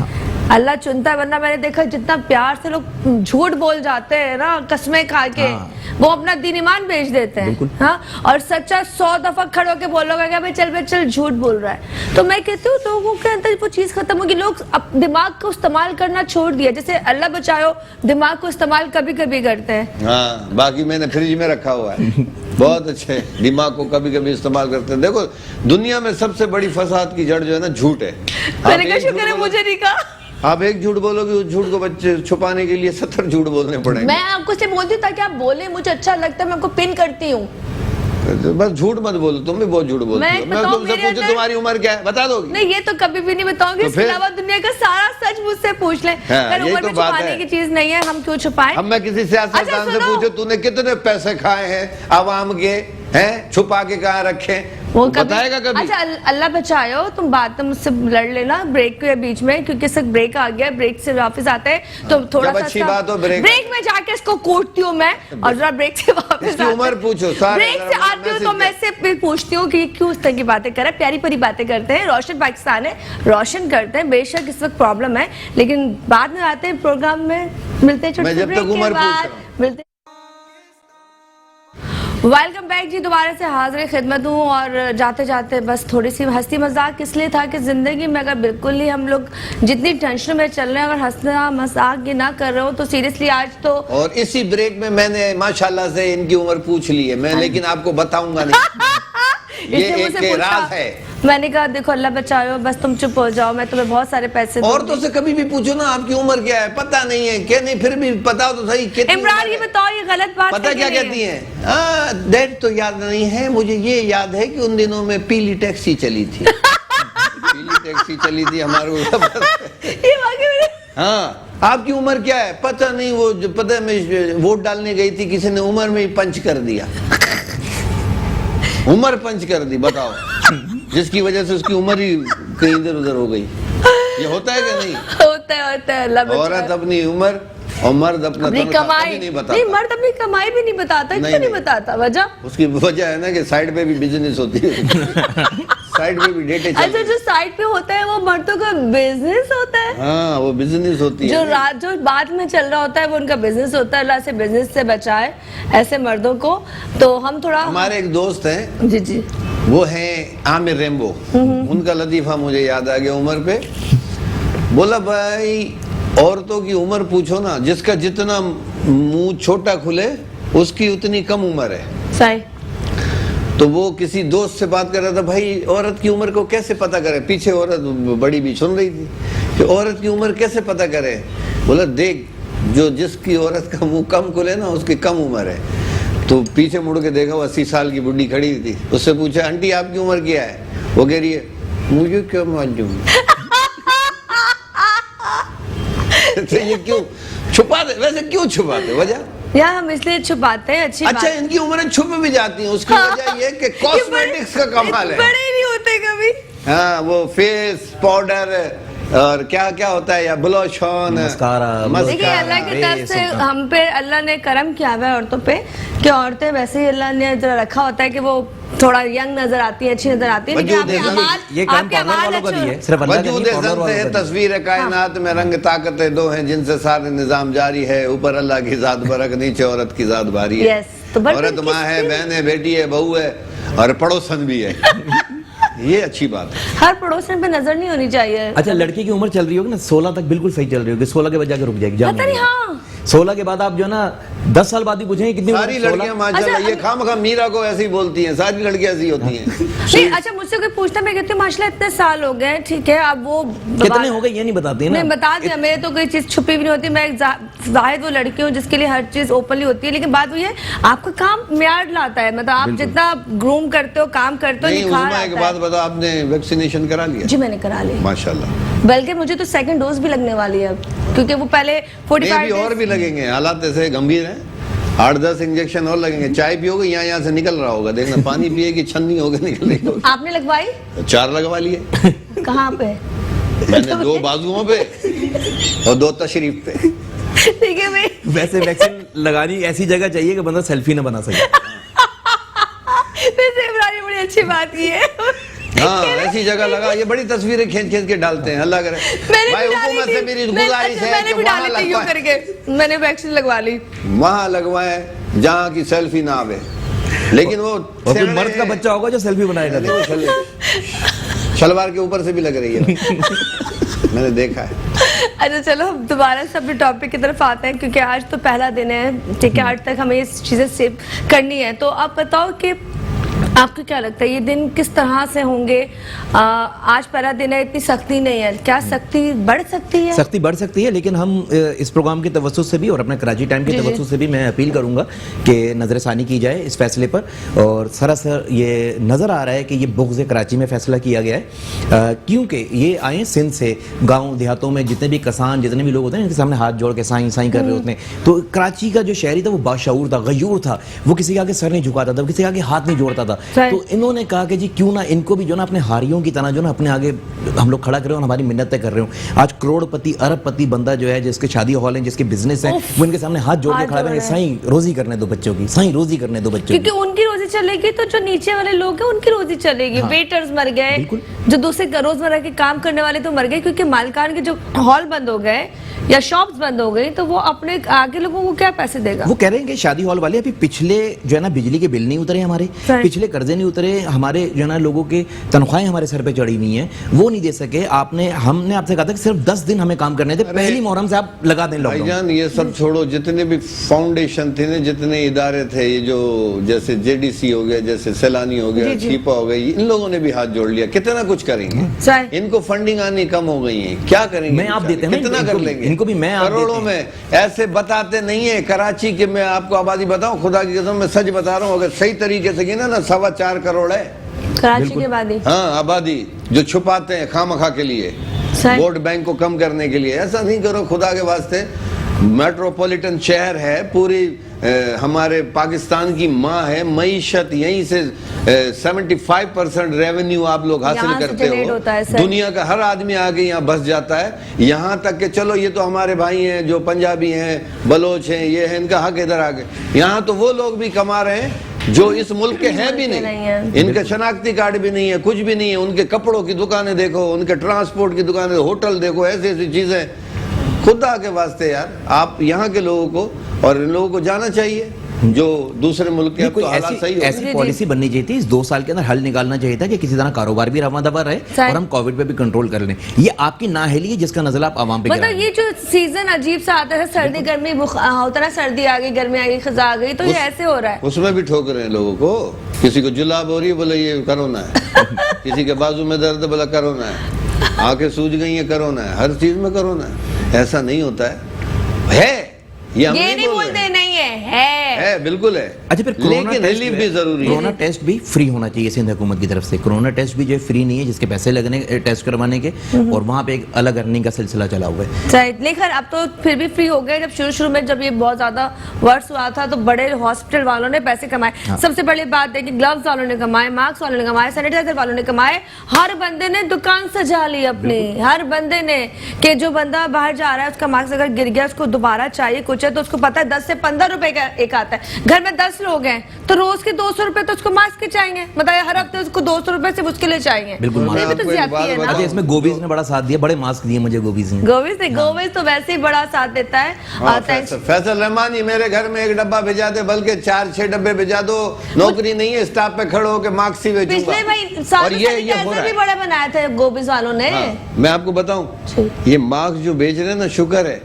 अल्लाह चुनता है। वरना मैंने देखा जितना प्यार से लोग झूठ बोल जाते हैं ना, कसमें खा के, वो अपना दीन ईमान बेच देते हैं। हाँ, और सच्चा 100 दफा खड़े होकर बोलोगे कि भाई चल झूठ बोल रहा है, तो मैं कहती हूँ लोगों के अंदर वो चीज खत्म होगी। लोग दिमाग को इस्तेमाल करना छोड़ दिया, जैसे अल्लाह बचाओ दिमाग को इस्तेमाल कभी कभी करते हैं। हाँ, बाकी मैंने फ्रिज में रखा हुआ है। बहुत अच्छे, दिमाग को कभी कभी इस्तेमाल करते हैं। देखो दुनिया में सबसे बड़ी फसाद की जड़ जो है ना, झूठ है। मैंने कहा शुक्र है मुझे नहीं कहा। आप एक झूठ बोलोगे, उस झूठ को बच्चे छुपाने के लिए 70 झूठ बोलने पड़ेंगे। मैं आपको से बोलती हूँ ताकि आप बोले, मुझे अच्छा लगता है, मैं आपको पिन करती हूँ। बस झूठ मत बोलो, तुम भी बहुत झूठ बोलती हो। मैं तुमसे पूछूं तुम्हारी उम्र क्या है, बता दोगी? नहीं, ये तो कभी भी नहीं बताऊंगी। इसके अलावा दुनिया का सारा सच मुझसे पूछ ले। उम्र में छुपाने की चीज नहीं है, हम क्यों छुपाएं? अब मैं किसी सियासतदान से पूछूं तूने कितने पैसे खाए हैं आवाम के, हैं छुपा के कहाँ रखे, वो बताएगा कभी? अच्छा अल्लाह बचाए हो, तुम बात तो मुझसे लड़ लेना ब्रेक के बीच में, क्योंकि सिर्फ ब्रेक आ गया, ब्रेक से वापस आते हैं तो थोड़ा सा अच्छी बात हो ब्रेक में जाके इसको कोटती हूँ मैं, और जरा ब्रेक से वापस उम्र पूछो। ब्रेक से आती हूँ तो मैं से पूछती हूँ कि क्यों उस तरह की बातें कर रहे हैं, प्यारी प्यारी बातें करते हैं, रोशन पाकिस्तान है, रोशन करते हैं, बेशक इस वक्त प्रॉब्लम है, लेकिन बाद में आते हैं प्रोग्राम में, मिलते हैं छोटे ब्रेक के बाद, मिलते। वेलकम बैक जी, दोबारा से हाजिर खिदमत हूँ। और जाते जाते बस थोड़ी सी हंसी मजाक इसलिए था कि ज़िंदगी में अगर बिल्कुल ही हम लोग जितनी टेंशन में चल रहे हैं, अगर हंसना मजाक ये ना कर रहे हो तो सीरियसली आज तो। और इसी ब्रेक में मैंने माशाल्लाह से इनकी उम्र पूछ ली है मैं, लेकिन आपको बताऊंगा नहीं। ये एक राज है। मैंने कहा देखो अल्लाह बचाओ, बस तुम चुप हो जाओ, मैं तुम्हें बहुत सारे पैसे औरतों से कभी भी पूछो ना आपकी उम्र क्या है, पता नहीं है क्या, नहीं फिर भी बताओ तो सही। इमरान ये बताओ, ये गलत बात पता क्या कहती हैं? डेट तो याद नहीं है मुझे, ये याद है कि उन दिनों में पीली टैक्सी चली थी। पीली टैक्सी चली थी हमारे। हाँ, आपकी उम्र क्या है? पता नहीं, वो जो पता है मैं वोट डालने गई थी, किसी ने उम्र में ही पंच कर दिया, उम्र पंच कर दी, बताओ, जिसकी वजह से उसकी उम्र ही कहीं इधर उधर हो गई। ये होता है कि नहीं? होता है अल्लाह बचाए। औरत अपनी उम्र और मर्द अपना कमाई नहीं बताता। नहीं, मर्द अपनी कमाई भी नहीं बताता। क्यों नहीं बताता? वजह उसकी वजह है ना कि साइड पे भी बिजनेस होती है। साइड पे भी डेटे अच्छा, जो साइड पे होता है वो मर्दों का बिजनेस होता है। हाँ, वो बिजनेस होती है। जो बाद में चल रहा होता है वो उनका बिजनेस होता है। अल्लाह से बिजनेस से बचाए ऐसे मर्दों को। तो हम थोड़ा, हमारे एक दोस्त हैं जी वो हैं आमिर रेम्बो, उनका लतीफा मुझे याद आ गया उम्र पे। बोला भाई औरतों की उम्र पूछो ना, जिसका जितना मुंह छोटा खुले उसकी उतनी कम उम्र है। सही। तो वो किसी दोस्त से बात कर रहा था, भाई औरत की उम्र को कैसे पता करे, पीछे औरत बड़ी भी सुन रही थी कि औरत की उम्र कैसे पता करे। बोला देख, जो जिसकी औरत का मुंह कम खुले ना उसकी कम उम्र है। तो पीछे मुड़ के देखा, वो 80 साल की बुढ़ी खड़ी थी, उससे पूछा आंटी आपकी उम्र क्या है? वो कह रही है मुझे क्या मालूम। तो ये क्यों छुपाते, वैसे क्यों छुपाते, वजह? यार हम इसलिए छुपाते हैं, अच्छी अच्छा, इनकी उम्रें छुप भी जाती हैं, उसकी वजह ये कि कॉस्मेटिक्स का कमाल है। बड़े नहीं होते कभी। हाँ, वो फेस पाउडर और क्या क्या होता है, या ब्लश ऑन, मस्कारा। देखिए अल्लाह की तरफ से हम पे अल्लाह ने करम किया हुआ है औरतों पे, कि औरतें वैसे ही अल्लाह ने जरा रखा होता है कि वो थोड़ा यंग नजर आती है, अच्छी नजर आती है, लेकिन आपके अमाल तस्वीर कायनात में रंग ताकतें दो हैं जिनसे सारे निजाम जारी है, ऊपर अल्लाह की जात बरक, नीचे औरत की जात भारी है। औरत माँ है, बहन है, बेटी है, बहू है और पड़ोसन भी है। ये अच्छी बात है, हर पड़ोसन पे नजर नहीं होनी चाहिए। अच्छा, लड़की की उम्र चल रही होगी ना 16 तक बिल्कुल सही चल रही होगी, 16 के बाद जाकर रुक जाएगी। पता नहीं, हाँ 16 के बाद आप जो ना 10 साल बाद ही पूछेंगे कितनी सारी लड़कियां माशाल्लाह, ये खामखा मीरा को ऐसी बोलती हैं, सारी लड़कियां ऐसी होती हैं। नहीं, अच्छा मुझसे कोई पूछता, मैं कहती हूँ माशाल्लाह इतने साल हो गए, ठीक है, अब वो कितने हो गए ये नहीं बताती ना। नहीं बता दिया, मेरे तो कोई चीज छुपी भी नहीं होती, मैं जाहिर वो लड़की हूँ जिसके लिए हर चीज ओपनली होती है, लेकिन बात वो है आपका काम म्यार लाता है, मतलब आप जितना ग्रूम करते हो, काम करते हो, निखार आता है। एक बात बताओ, आपने वैक्सीनेशन करा लिया? जी मैंने करा लिया माशाल्लाह, बल्कि मुझे तो सेकंड डोज भी लगने वाली है, क्योंकि वो पहले 45 और भी लगेंगे, हालात ऐसे गंभीर हैं, 8-10 इंजेक्शन और लगेंगे। चाय पियोगे यहाँ से निकल रहा होगा, देखना, पानी पिएगी छन्नी होगा निकल रही होगी। आपने लगवाई? 4 लगवा लिए। कहाँ पे? मैंने 2 बाजुओं पे और 2 तशरीफ पे। ठीक है भाई। वैसे वैक्सीन लगानी ऐसी जगह चाहिए कि बंदा सेल्फी ना बना सके। वैसे इमरान ने बड़ी अच्छी बात की है। हाँ, ऐसी जगह लगा, ये बड़ी तस्वीरें खींच के डालते हैं, अल्लाह करे। भाई हुकूमत से मेरी गुजारिश है कि वहाँ लगवाएं, मैंने वैक्सीन लगवा ली, वहाँ लगवाएं जहाँ की सेल्फी ना आवे, लेकिन वो मर्द का बच्चा होगा जो सेल्फी बनाएगा। शलवार के ऊपर से भी लग रही है, मैंने देखा है। अच्छा चलो हम दोबारा से अपने टॉपिक की तरफ आते हैं, क्योंकि आज तो पहला दिन है, ठीक है, आज तक हमें ये चीजें सेव करनी है। तो आप बताओ कि آپ کو کیا لگتا ہے یہ دن کس طرح سے ہوں گے؟ آج پہلا دن ہے, اتنی سختی نہیں ہے, کیا سختی بڑھ سکتی ہے؟ سختی بڑھ سکتی ہے, لیکن ہم اس پروگرام کے توسط سے بھی اور اپنے کراچی ٹائم کے توسط سے بھی میں اپیل کروں گا کہ نظر ثانی کی جائے اس فیصلے پر. اور سراسر یہ نظر آ رہا ہے کہ یہ بغض کراچی میں فیصلہ کیا گیا ہے, کیونکہ یہ آئے سندھ سے, گاؤں دیہاتوں میں جتنے بھی کسان جتنے بھی لوگ ہوتے ہیں ان کے سامنے ہاتھ جوڑ کے سائیں سائیں کر رہے ہوتے ہیں. تو کراچی کا جو شہری تھا وہ باشعور تھا, غیور تھا, وہ کسی کے آگے سر نہیں جھکاتا تھا, کسی کے آگے ہاتھ نہیں جوڑتا تھا. تو انہوں نے کہا کہ جی کیوں نہ ان کو بھی جو نا اپنے ہاریوں کی طرح جو نا اپنے آگے ہم لوگ کھڑا کریں اور ہماری منتیں کر رہے ہوں. آج کروڑ پتی ارب پتی بندہ جو ہے جس کے شادی ہال ہیں, جس کے بزنس ہیں, وہ ان کے سامنے ہاتھ جوڑ کے کھڑا کریں, سائیں روزی کرنے دو بچوں کی, سائیں روزی کرنے دو بچوں کی. کیونکہ ان کی روزی چلے گی تو جو نیچے والے لوگ ہیں ان کی روزی چلے گی. ویٹرز مر گئے, جو دوسرے روزمرہ کے کام کرنے والے تو مر گئے, کیونکہ مالکان کے جو ہال بند ہو گئے یا شاپس بند ہو گئی تو وہ اپنے آگے لوگوں کو کیا پیسے دے گا؟ وہ کہہ رہے ہیں کہ شادی ہال والے ابھی پچھلے جو ہے نا بجلی کے بل نہیں اترے, ہمارے پچھلے قرضے نہیں اترے, ہمارے جو ہے نا لوگوں کے تنخواہیں ہمارے سر پہ چڑھی ہوئی ہیں, وہ نہیں دے سکے. ہم نے آپ سے کہا تھا کہ صرف 10 دن ہمیں کام کرنے تھے, پہلی محرم سے آپ لگا دیں لاک ڈاؤن. یہ سب چھوڑو, جتنے بھی فاؤنڈیشن تھے نا, جتنے ادارے تھے, یہ جو جیسے JDC ہو گیا, جیسے سیلانی ہو گیا, چھیپا ہو گئی, ان لوگوں نے بھی ہاتھ جوڑ لیا. کتنا کچھ کریں گے, ان کو فنڈنگ آنی کم ہو گئی ہے, کیا کریں گے؟ میں آپ دیتے ہیں کتنا کر لیں گے ان کو بھی, میں کروڑوں میں ایسے بتاتے نہیں ہے. کراچی کے میں آپ کو آبادی بتاؤں, خدا کی قسم میں سچ بتا رہا ہوں, اگر صحیح طریقے سے گنا نا 4.25 کروڑ ہے کراچی کے آبادی. ہاں آبادی جو چھپاتے ہیں خواہ مخواہ کے لیے, ووٹ بینک کو کم کرنے کے لیے. ایسا نہیں کرو خدا کے واسطے. میٹروپولیٹن شہر ہے, پوری ہمارے پاکستان کی ماں ہے, معیشت یہیں سے 75% ریونیو آپ لوگ حاصل کرتے ہو. دنیا کا ہر آدمی آگے یہاں بس جاتا ہے, یہاں تک کہ چلو یہ تو ہمارے بھائی ہیں جو پنجابی ہیں, بلوچ ہیں, یہ ہیں, ان کا حق ادھر آگے. یہاں تو وہ لوگ بھی کما رہے ہیں جو اس ملک کے ہیں بھی نہیں, ان کا شناختی کارڈ بھی نہیں ہے, کچھ بھی نہیں ہے. ان کے کپڑوں کی دکانیں دیکھو, ان کے ٹرانسپورٹ کی دکانیں, ہوٹل دیکھو, ایسی ایسی چیزیں. خدا کے واسطے یار, آپ یہاں کے لوگوں کو اور ان لوگوں کو جانا چاہیے جو دوسرے ملک کے. کوئی ایسی پالیسی بننی چاہیے تھی, اس 2 سال کے اندر حل نکالنا چاہیے تھا کہ کسی طرح کاروبار بھی رواں دوا رہے اور ہم کووڈ پہ بھی کنٹرول کر لیں. یہ آپ کی نااہلی ہے جس کا نزلہ آپ عوام پہ کریں. مطلب یہ جو سیزن عجیب سا آتا ہے, سردی گرمی ہوتا ہے, سردی آ گئی, گرمی آ گئی, خزاں آ گئی, تو یہ ایسے ہو رہا ہے. اس میں بھی ٹھوک رہے ہیں لوگوں کو. کسی کو جلاب ہو رہی ہے, بولے یہ کرونا ہے. کسی کے بازو میں درد, بولا کرونا ہے. آنکھیں سوج گئی ہیں, کرونا ہے. ہر چیز میں کرونا ہے. ایسا نہیں ہوتا ہے. یہ نہیں بولتے نہیں ہے, بالکل ہے. اچھا پھر لیکن ریلیف بھی ضروری ہے. کرونا ٹیسٹ بھی فری ہونا چاہیے سندھ حکومت کی طرف سے. کرونا ٹیسٹ بھی جو فری نہیں ہے, جس کے پیسے لگنے ٹیسٹ کروانے کے, اور وہاں پہ ایک الگ ارننگ کا سلسلہ چلا ہوا ہے. لیکن اب تو پھر بھی فری ہو گئے. جب شروع میں جب یہ بہت زیادہ ورس ہوا تھا تو بڑے ہاسپٹل والوں نے پیسے کمائے. سب سے بڑی بات ہے کہ گلوز والوں نے کمائے, ماسک والوں نے کمائے, سینیٹائزر والوں نے کمائے. ہر بندے نے دکان سجا لی اپنی, ہر بندے نے, کہ جو بندہ باہر جا رہا ہے اس کا ماسک اگر گر گیا, اس کو دوبارہ چاہیے کچھ ہے تو اس کو پتا ہے 10 سے 15 روپے کا ایک آتا ہے. گھر میں 10 لوگ ہیں تو روز کے 200 روپے تو اس کو ماسک کے چاہیے. بتائیے ہر ہفتے اس کو 200 روپے سے اس کے لیے چاہیے. بالکل. اچھا اس میں گوبیز نے بڑا ساتھ دیا, بڑے ماسک دیے مجھے گوبیز نے. گوبیز تو ویسے ہی بڑا ساتھ دیتا ہے. فیصل رحمانی میرے گھر میں 1 ڈبہ بھیجا دے, بلکہ 4-6 ڈبے بھیجا دو. نوکری نہیں ہے, اسٹاف پہ کھڑے ہو کے ماسک ہی بھیجوں گا. پچھلے بھائی سینیٹائزر بھی بڑے بنائے تھے گوبیز والوں نے. میں آپ کو بتاؤں, یہ ماسک جو بیچ رہے ہیں نا, شکر ہے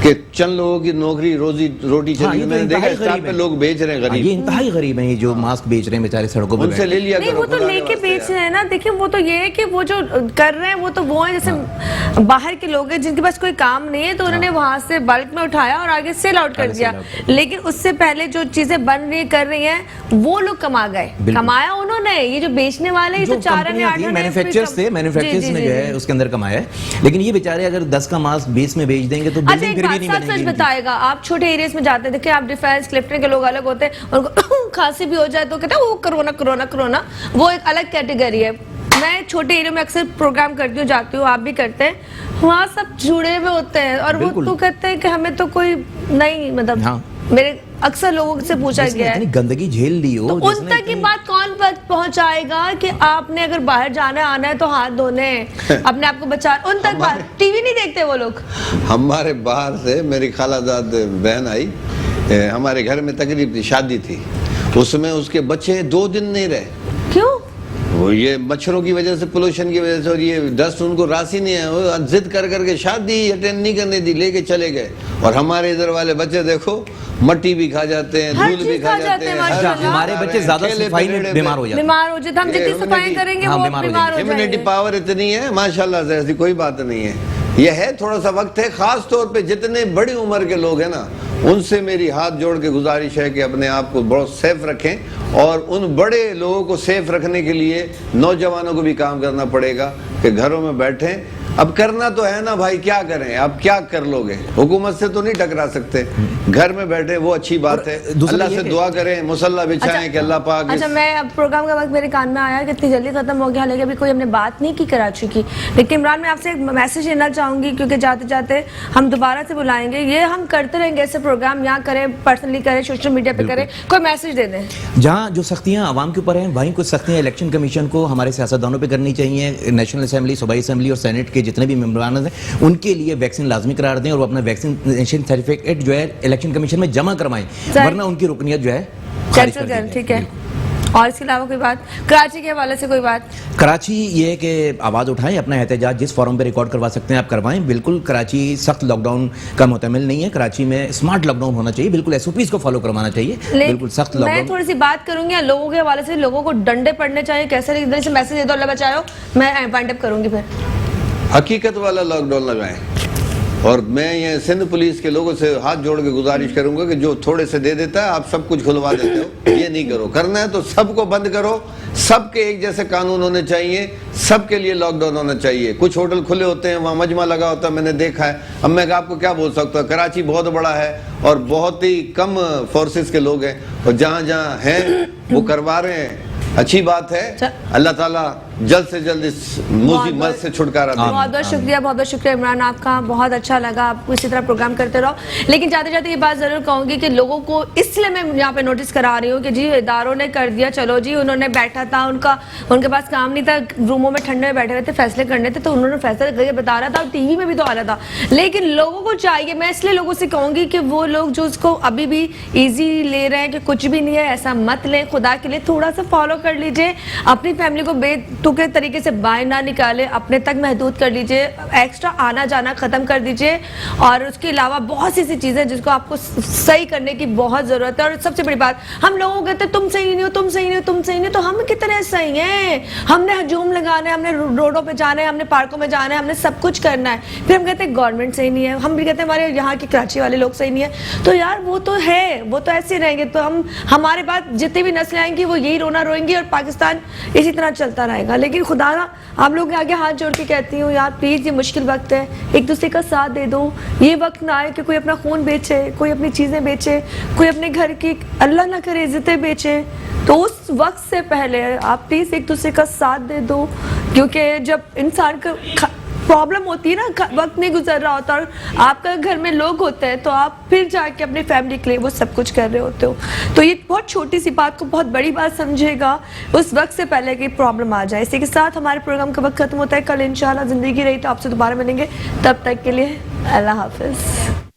کہ چند لوگوں کی نوکری روٹی چلی. میں نے دیکھا اسٹاف پہ لوگ بیچ رہے ہیں, غریب, یہ انتہائی غریب ہیں یہ جو ماسک بیچ رہے ہیں بیچارے سڑکوں پہ. ان سے لے لیا نہیں, وہ تو لے کے بیچ رہے ہیں نا. دیکھیں وہ تو یہ ہے کہ وہ جو کر رہے ہیں وہ تو وہ ہیں جیسے باہر کے لوگ ہیں جن کے پاس کوئی کام نہیں ہے, تو انہوں نے وہاں سے بلک میں اٹھایا اور آگے سیل آؤٹ کر دیا. لیکن اس سے پہلے جو چیزیں بن رہی کر رہی ہیں وہ لوگ کما گئے, کمایا انہوں نے. یہ جو بیچنے والے, یہ تو 4 مینوفیکچررز تھے, مینوفیکچررز نے جو ہے اس کے اندر کمایا ہے. لیکن یہ بیچارے اگر 10 کا ماسک 20 میں بیچ دیں گے تو بلڈنگ پھر بھی نہیں بنے گی. آپ چھوٹے ایریاز میں جاتے ہیں, دیکھیں آپ ڈیفینس کلفٹن کے لوگ الگ ہوتے ہیں, ان کو کھانسی بھی ہو جائے تو کہتے ہیں وہ کرونا کرونا کرونا, وہ ایک الگ کیٹیگری ہے. میں چھوٹے ایریا میں اکثر پروگرام کرتی ہوں, جاتی ہوں, آپ بھی کرتے ہیں, وہاں سب جڑے ہوئے ہوتے ہیں اور وہ تو کہتے ہیں کہ ہمیں تو کوئی نہیں, مطلب میرے اکثر لوگوں سے پوچھا گیا ہے گندگی جھیل لی ہو, ان تک کی بات کون پہنچائے گا کہ آپ نے اگر باہر جانا آنا ہے تو ہاتھ دھونے, اپنے آپ کو بچا. ان تک بات, ٹی وی نہیں دیکھتے وہ لوگ. ہمارے باہر سے میری خالہ زاد بہن آئی, ہمارے گھر میں تقریب تھی, شادی تھی, اس میں اس کے بچے 2 دن نہیں رہے. کیوں؟ وہ اور یہ مچھروں کی وجہ سے، پولوشن کی وجہ سے، اور یہ ڈسٹ ان کو راسی نہیں ہے، وہ ضد کر کر کے شادی اٹینڈ نہیں کرنے دی، لے کے چلے گئے. اور ہمارے ادھر والے بچے دیکھو مٹی بھی کھا جاتے ہیں، دودھ بھی کھا جاتے ہیں. ہمارے بچے زیادہ صفائی میں بیمار ہو جاتے ہیں. ہم جتنی صفائی کریں گے وہ بیمار ہو جائیں گے. امیونٹی پاور اتنی ہے ماشاءاللہ سے، ایسی کوئی بات نہیں ہے. یہ ہے تھوڑا سا وقت ہے. خاص طور پہ جتنے بڑی عمر کے لوگ ہیں نا، ان سے میری ہاتھ جوڑ کے گزارش ہے کہ اپنے آپ کو بہت سیف رکھیں. اور ان بڑے لوگوں کو سیف رکھنے کے لیے نوجوانوں کو بھی کام کرنا پڑے گا کہ گھروں میں بیٹھیں. اب کرنا تو ہے نا بھائی، کیا کریں؟ اب کیا کر لو گے؟ حکومت سے تو نہیں ٹکرا سکتے. گھر میں بیٹھے وہ اچھی بات ہے. اللہ سے دعا کریں، مصلی بچھائیں کہ اللہ پاک. اچھا، میں اب پروگرام کا وقت میرے کان میں آیا کہ اتنی جلدی ختم ہو گیا، حالانکہ ابھی کوئی ہم نے بات نہیں کی کراچی کی. لیکن عمران، میں آپ سے ایک میسج دینا چاہوں گی، کیونکہ جاتے جاتے ہم دوبارہ سے بلائیں گے. یہ ہم کرتے رہیں گے ایسے پروگرام، یہاں کریں، پرسنلی کریں، سوشل میڈیا پہ کریں. کوئی میسج دے دیں. جہاں جو سختیاں عوام کے اوپر ہیں، وہیں کچھ سختیاں الیکشن کمیشن کو، ہمارے سیاستدانوں پہ کرنی چاہیے. نیشنل اسمبلی، صوبائی اسمبلی اور سینٹ کے جتنے بھی ممبران ہیں، ان کے لیے ویکسین لازمی قرار دیں اور وہ اپنا ویکسینیشن سرٹیفکیٹ جو ہے الیکشن کمیشن میں جمع کروائیں، ورنہ ان کی رکنیت جو ہے خارج کر دی جائے. ٹھیک ہے. اور اس کے علاوہ کوئی بات کراچی کے حوالے سے؟ کوئی بات کراچی یہ ہے کہ آواز اٹھائیں، اپنا احتجاج جس فورم پہ ریکارڈ کروا سکتے ہیں آپ کروائیں. بالکل کراچی سخت لاک ڈاؤن کا محتمل نہیں ہے. کراچی میں اسمارٹ لاک ڈاؤن ہونا چاہیے، بالکل SOPs کو فالو کروانا چاہیے. بالکل سخت لاک ڈاؤن. میں تھوڑی سی بات کروں گی لوگوں کے حوالے سے. لوگوں کو ڈنڈے پڑنے چاہیے، کیسے ادھر سے میسج دے دو، اللہ بچاؤ. میں وائنڈ اپ کروں گی. پھر حقیقت والا لاک ڈاؤن لگائیں. اور میں یہ سندھ پولیس کے لوگوں سے ہاتھ جوڑ کے گزارش کروں گا کہ جو تھوڑے سے دے دیتا ہے آپ سب کچھ کھلوا دیتے ہو، یہ نہیں کرو. کرنا ہے تو سب کو بند کرو. سب کے ایک جیسے قانون ہونے چاہیے، سب کے لیے لاک ڈاؤن ہونا چاہیے. کچھ ہوٹل کھلے ہوتے ہیں، وہاں مجمع لگا ہوتا ہے، میں نے دیکھا ہے. اب میں آپ کو کیا بول سکتا ہوں؟ کراچی بہت بڑا ہے اور بہت ہی کم فورسز کے لوگ ہیں، اور جہاں جہاں ہیں وہ کروا رہے ہیں. اچھی بات ہے. اللہ تعالیٰ جلد سے جلد اس موذی مرض سے چھٹکارا دے. بہت بہت شکریہ، بہت بہت شکریہ عمران آپ کا. بہت اچھا لگا. آپ اسی طرح پروگرام کرتے رہو. لیکن جاتے جاتے یہ بات ضرور کہوں گی کہ لوگوں کو اس لیے میں یہاں پہ نوٹس کرا رہی ہوں کہ جی اداروں نے کر دیا، چلو جی انہوں نے بیٹھا تھا، ان کے پاس کام نہیں تھا، روموں میں ٹھنڈے میں بیٹھے رہے تھے، فیصلے کرنے تھے، تو انہوں نے فیصلے کر کے بتا رہا تھا اور TV میں بھی تو آ رہا تھا. لیکن لوگوں کو چاہیے، میں اس لیے لوگوں سے کہوں گی کہ وہ لوگ جو اس کو ابھی بھی ایزی لے رہے ہیں کہ کچھ بھی نہیں ہے، ایسا مت لیں. خدا کے لیے تھوڑا سا فالو کر لیجئے. اپنی فیملی کو بے تکے طریقے سے باہر نہ نکالے، اپنے تک محدود کر لیجئے. ایکسٹرا آنا جانا ختم کر دیجئے. اور اس کے علاوہ بہت سی چیزیں جس کو آپ کو صحیح کرنے کی بہت ضرورت ہے. اور سب سے بڑی بات، ہم لوگوں کہتے ہیں تم صحیح نہیں ہو، تم صحیح نہیں ہو، تم صحیح نہیں ہو. تو ہم کتنے صحیح ہیں؟ ہم نے ہجوم لگانا ہے، ہم نے روڈوں پہ جانا ہے، ہم نے پارکوں میں جانا ہے، ہم نے سب کچھ کرنا ہے. پھر ہم کہتے ہیں گورنمنٹ صحیح نہیں ہے. ہم بھی کہتے ہیں ہمارے یہاں کے کراچی والے لوگ صحیح نہیں ہیں. تو یار وہ تو ہے، وہ تو ایسے رہیں گے. تو ہمارے بعد جتنی بھی نسلیں آئیں گی وہ یہی رونا روئیں گی اور پاکستان اسی طرح چلتا رہے گا. لیکن خدا آپ لوگ آگے ہاتھ جوڑ کے کہتی ہوں یار پلیز، یہ مشکل وقت ہے، ایک دوسرے کا ساتھ دے دو. یہ وقت نہ آئے کہ کوئی اپنا خون بیچے، کوئی اپنی چیزیں بیچے، کوئی اپنے گھر کی اللہ نہ کرے عزتیں بیچے. تو اس وقت سے پہلے آپ پلیز ایک دوسرے کا ساتھ دے دو. کیونکہ جب انسان کا پرابلم ہوتی ہے نا، وقت نہیں گزر رہا ہوتا اور آپ کا گھر میں لوگ ہوتے ہیں، تو آپ پھر جا کے اپنی فیملی کے لیے وہ سب کچھ کر رہے ہوتے ہو. تو یہ بہت چھوٹی سی بات کو بہت بڑی بات سمجھے گا اس وقت سے پہلے کہ پرابلم آ جائے. اسی کے ساتھ ہمارے پروگرام کا وقت ختم ہوتا ہے. کل انشاءاللہ زندگی رہی تو آپ سے دوبارہ ملیں گے. تب تک کے لیے اللہ حافظ.